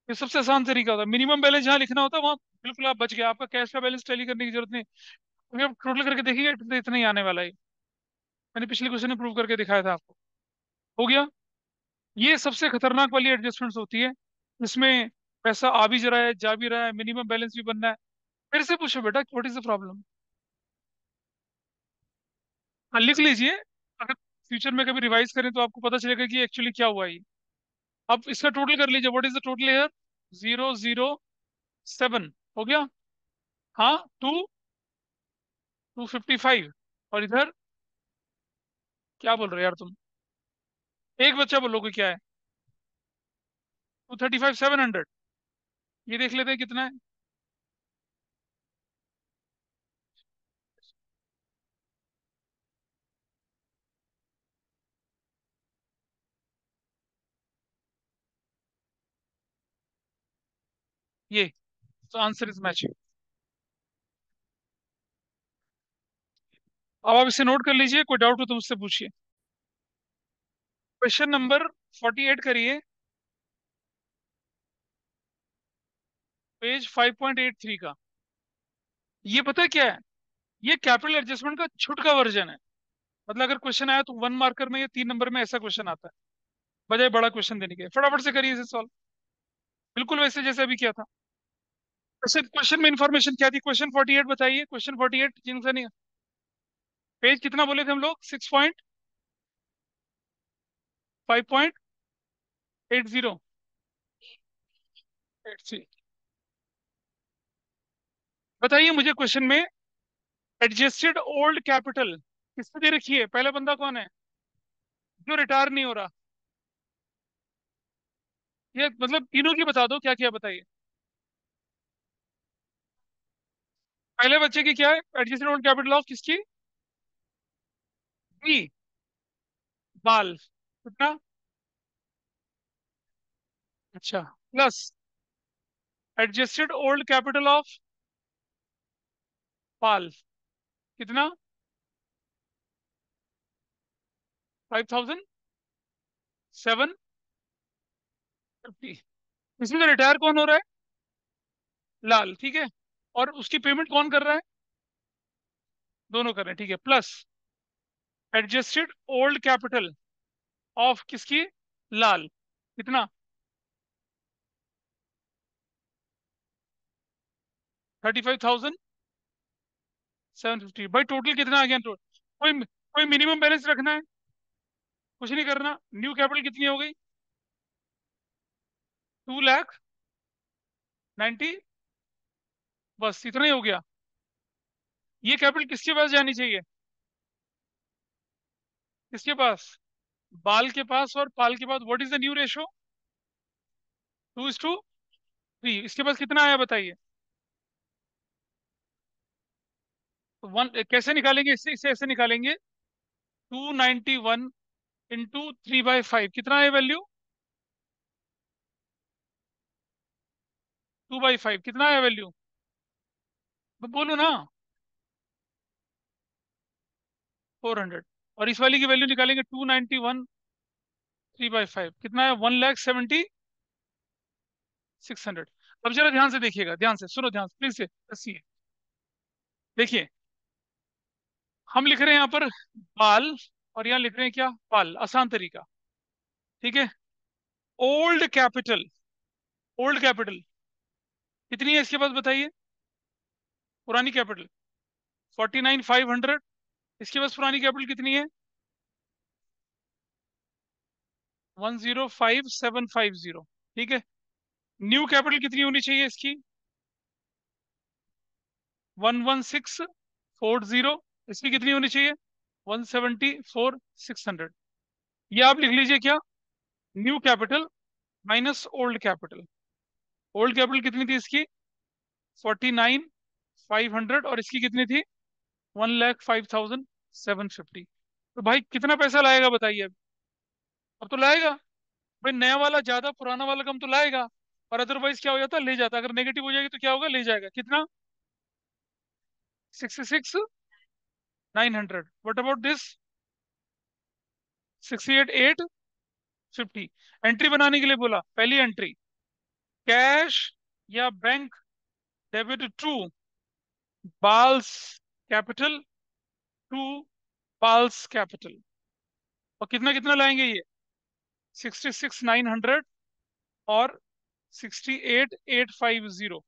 ये सबसे आसान तरीका होता है। मिनिमम बैलेंस जहाँ लिखना होता है वहाँ बिल्कुल आप बच गए, आपका कैश का बैलेंस टैली करने की जरूरत नहीं। क्योंकि आप टोटल करके देखेंगे तो इतना ही आने वाला है। मैंने पिछले क्वेश्चन में प्रूव करके दिखाया था आपको। हो गया। ये सबसे खतरनाक वाली एडजस्टमेंट्स होती है, जिसमें पैसा आ भी जा रहा है, जा भी रहा है, मिनिमम बैलेंस भी बनना है। फिर से पूछो बेटा, व्हाट इज द प्रॉब्लम? हाँ, लिख लीजिए। अगर फ्यूचर में कभी रिवाइज करें तो आपको पता चलेगा कि एक्चुअली क्या हुआ ये। अब इसका टोटल कर लीजिए, what is the total here? 007 हो गया। हाँ, 255। और इधर क्या बोल रहे हो यार तुम? एक बच्चा बोलोगे क्या है? 235,700। ये देख लेते हैं कितना है। ये, तो आंसर इज मैचिंग। अब आप इसे नोट कर लीजिए, कोई डाउट हो तो मुझसे पूछिए। क्वेश्चन नंबर 48 करिए, पेज 5.83 का। ये पता है क्या है? ये कैपिटल एडजस्टमेंट का छुटका वर्जन है। मतलब अगर क्वेश्चन आया तो 1 मार्कर में या 3 नंबर में ऐसा क्वेश्चन आता है, बजाय बड़ा क्वेश्चन देने के। फटाफट से करिए इसे सॉल्व, बिल्कुल वैसे जैसे अभी किया था। क्वेश्चन क्वेश्चन में इंफॉर्मेशन क्या थी? क्वेश्चन 48 बताइए, क्वेश्चन 48 जिनसे नहीं। पेज कितना बोले थे हम लोग? 6.5.80 बताइए मुझे क्वेश्चन में एडजस्टेड ओल्ड कैपिटल किसने दे रखी है? पहला बंदा कौन है जो रिटायर नहीं हो रहा? ये मतलब तीनों की बता दो, क्या क्या बताइए। पहले बच्चे की क्या है एडजस्टेड ओल्ड कैपिटल ऑफ किसकी? बी, बाल। कितना? अच्छा, plus adjusted old capital of Pal. कितना? 5,750। इसमें तो रिटायर कौन हो रहा है? लाल, ठीक है। और उसकी पेमेंट कौन कर रहा है? दोनों कर रहे हैं, ठीक है। Plus adjusted old capital of किसकी? लाल। कितना? 35,750। भाई टोटल कितना आ गया? टोटल कोई मिनिमम बैलेंस रखना है? कुछ नहीं करना। न्यू कैपिटल कितनी हो गई? 2,90,000। बस इतना ही हो गया। ये कैपिटल किसके पास जानी चाहिए? किसके पास? बाल के पास। और पाल के पास what is the new ratio? 2:3। इसके पास कितना आया बताइए? तो वन कैसे निकालेंगे? इससे इसे ऐसे निकालेंगे। 291 × 3/5 कितना है वैल्यू? 2/5 कितना है वैल्यू? तो बोलो ना। 400। और इस वाली की वैल्यू निकालेंगे 291 × 3/5 कितना है? 1,70,600। अब जरा ध्यान से देखिएगा, ध्यान से सुनो, ध्यान से प्लीज से हंसिए। देखिए, हम लिख रहे हैं यहाँ पर बाल, और यहाँ लिख रहे हैं क्या? पाल, आसान तरीका। ठीक है। ओल्ड कैपिटल, ओल्ड कैपिटल कितनी है इसके पास बताइए? पुरानी कैपिटल 49,500। इसके पास पुरानी कैपिटल कितनी है? 1,05,750। ठीक है। न्यू कैपिटल कितनी होनी चाहिए इसकी? 1,16,400। इसकी कितनी होनी चाहिए? 1,74,600। ये आप लिख लीजिए क्या? New capital minus old capital. Old capital कितनी थी इसकी? 49,500। और इसकी कितनी थी? 1,05,750। तो भाई कितना पैसा लाएगा बताइए अब? अब तो लाएगा। भाई नया वाला ज्यादा, पुराना वाला कम तो लाएगा। और अदरवाइज क्या हो जाता? ले जाता। अगर नेगेटिव हो जाएगी तो क्या होगा? ले जाएगा। कितना? 66,900। What about this? 68,850। एंट्री बनाने के लिए बोला। पहली एंट्री, कैश या bank debit to Bal's capital, to Bal's capital. और कितना कितना लाएंगे ये? 66,900 और 68,850।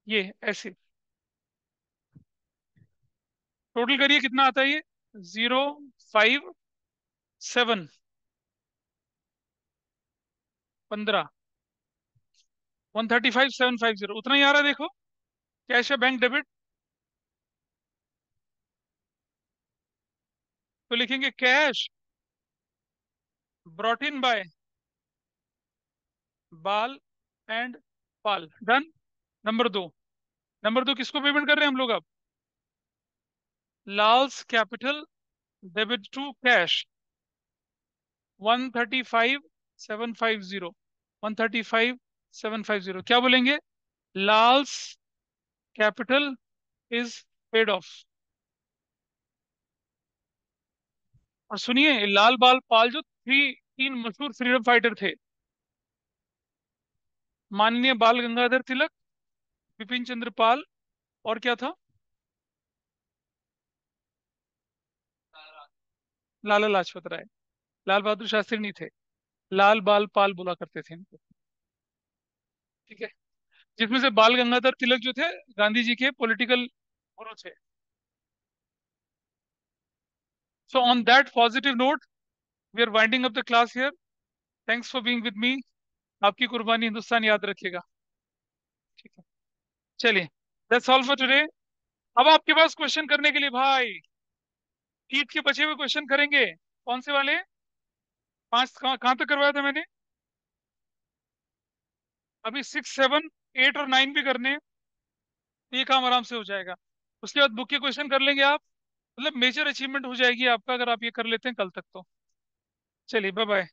ये ऐसे टोटल करिए, कितना आता है ये? 0,5,7 15, 135,750 उतना ही आ रहा है। देखो, कैश या बैंक डेबिट। तो लिखेंगे cash brought in by Bal and Pal. Done. Number दो, नंबर दो किसको पेमेंट कर रहे हैं हम लोग अब? Lal's capital debit to cash 135,750। 135,750 क्या बोलेंगे? Lal's capital is paid off. और सुनिए, लाल बाल पाल जो तीन मशहूर फ्रीडम फाइटर थे, माननीय बाल गंगाधर तिलक, बिपिन चंद्र पाल, और क्या था? लाला लाजपत राय। लाल बहादुर शास्त्री नहीं थे। लाल बाल पाल बोला करते थे इनको। ठीक है। जिसमें से बाल गंगाधर तिलक जो थे गांधी जी के पॉलिटिकल गुरु थे। So on that positive note we are winding up the class here. Thanks for being with me. आपकी कुर्बानी हिंदुस्तान याद रखेगा। ठीक है। चलिए, दैट्स ऑल फॉर टुडे। अब आपके पास क्वेश्चन करने के लिए भाई, ईद के बचे हुए क्वेश्चन करेंगे। कौन से वाले? पांच कहाँ तक करवाया था मैंने? अभी 6, 7, 8 और 9 भी करने हैं। तो ये काम आराम से हो जाएगा। उसके बाद बुक के क्वेश्चन कर लेंगे आप। मतलब मेजर अचीवमेंट हो जाएगी आपका अगर आप ये कर लेते हैं कल तक तो। चलिए, बाय बाय।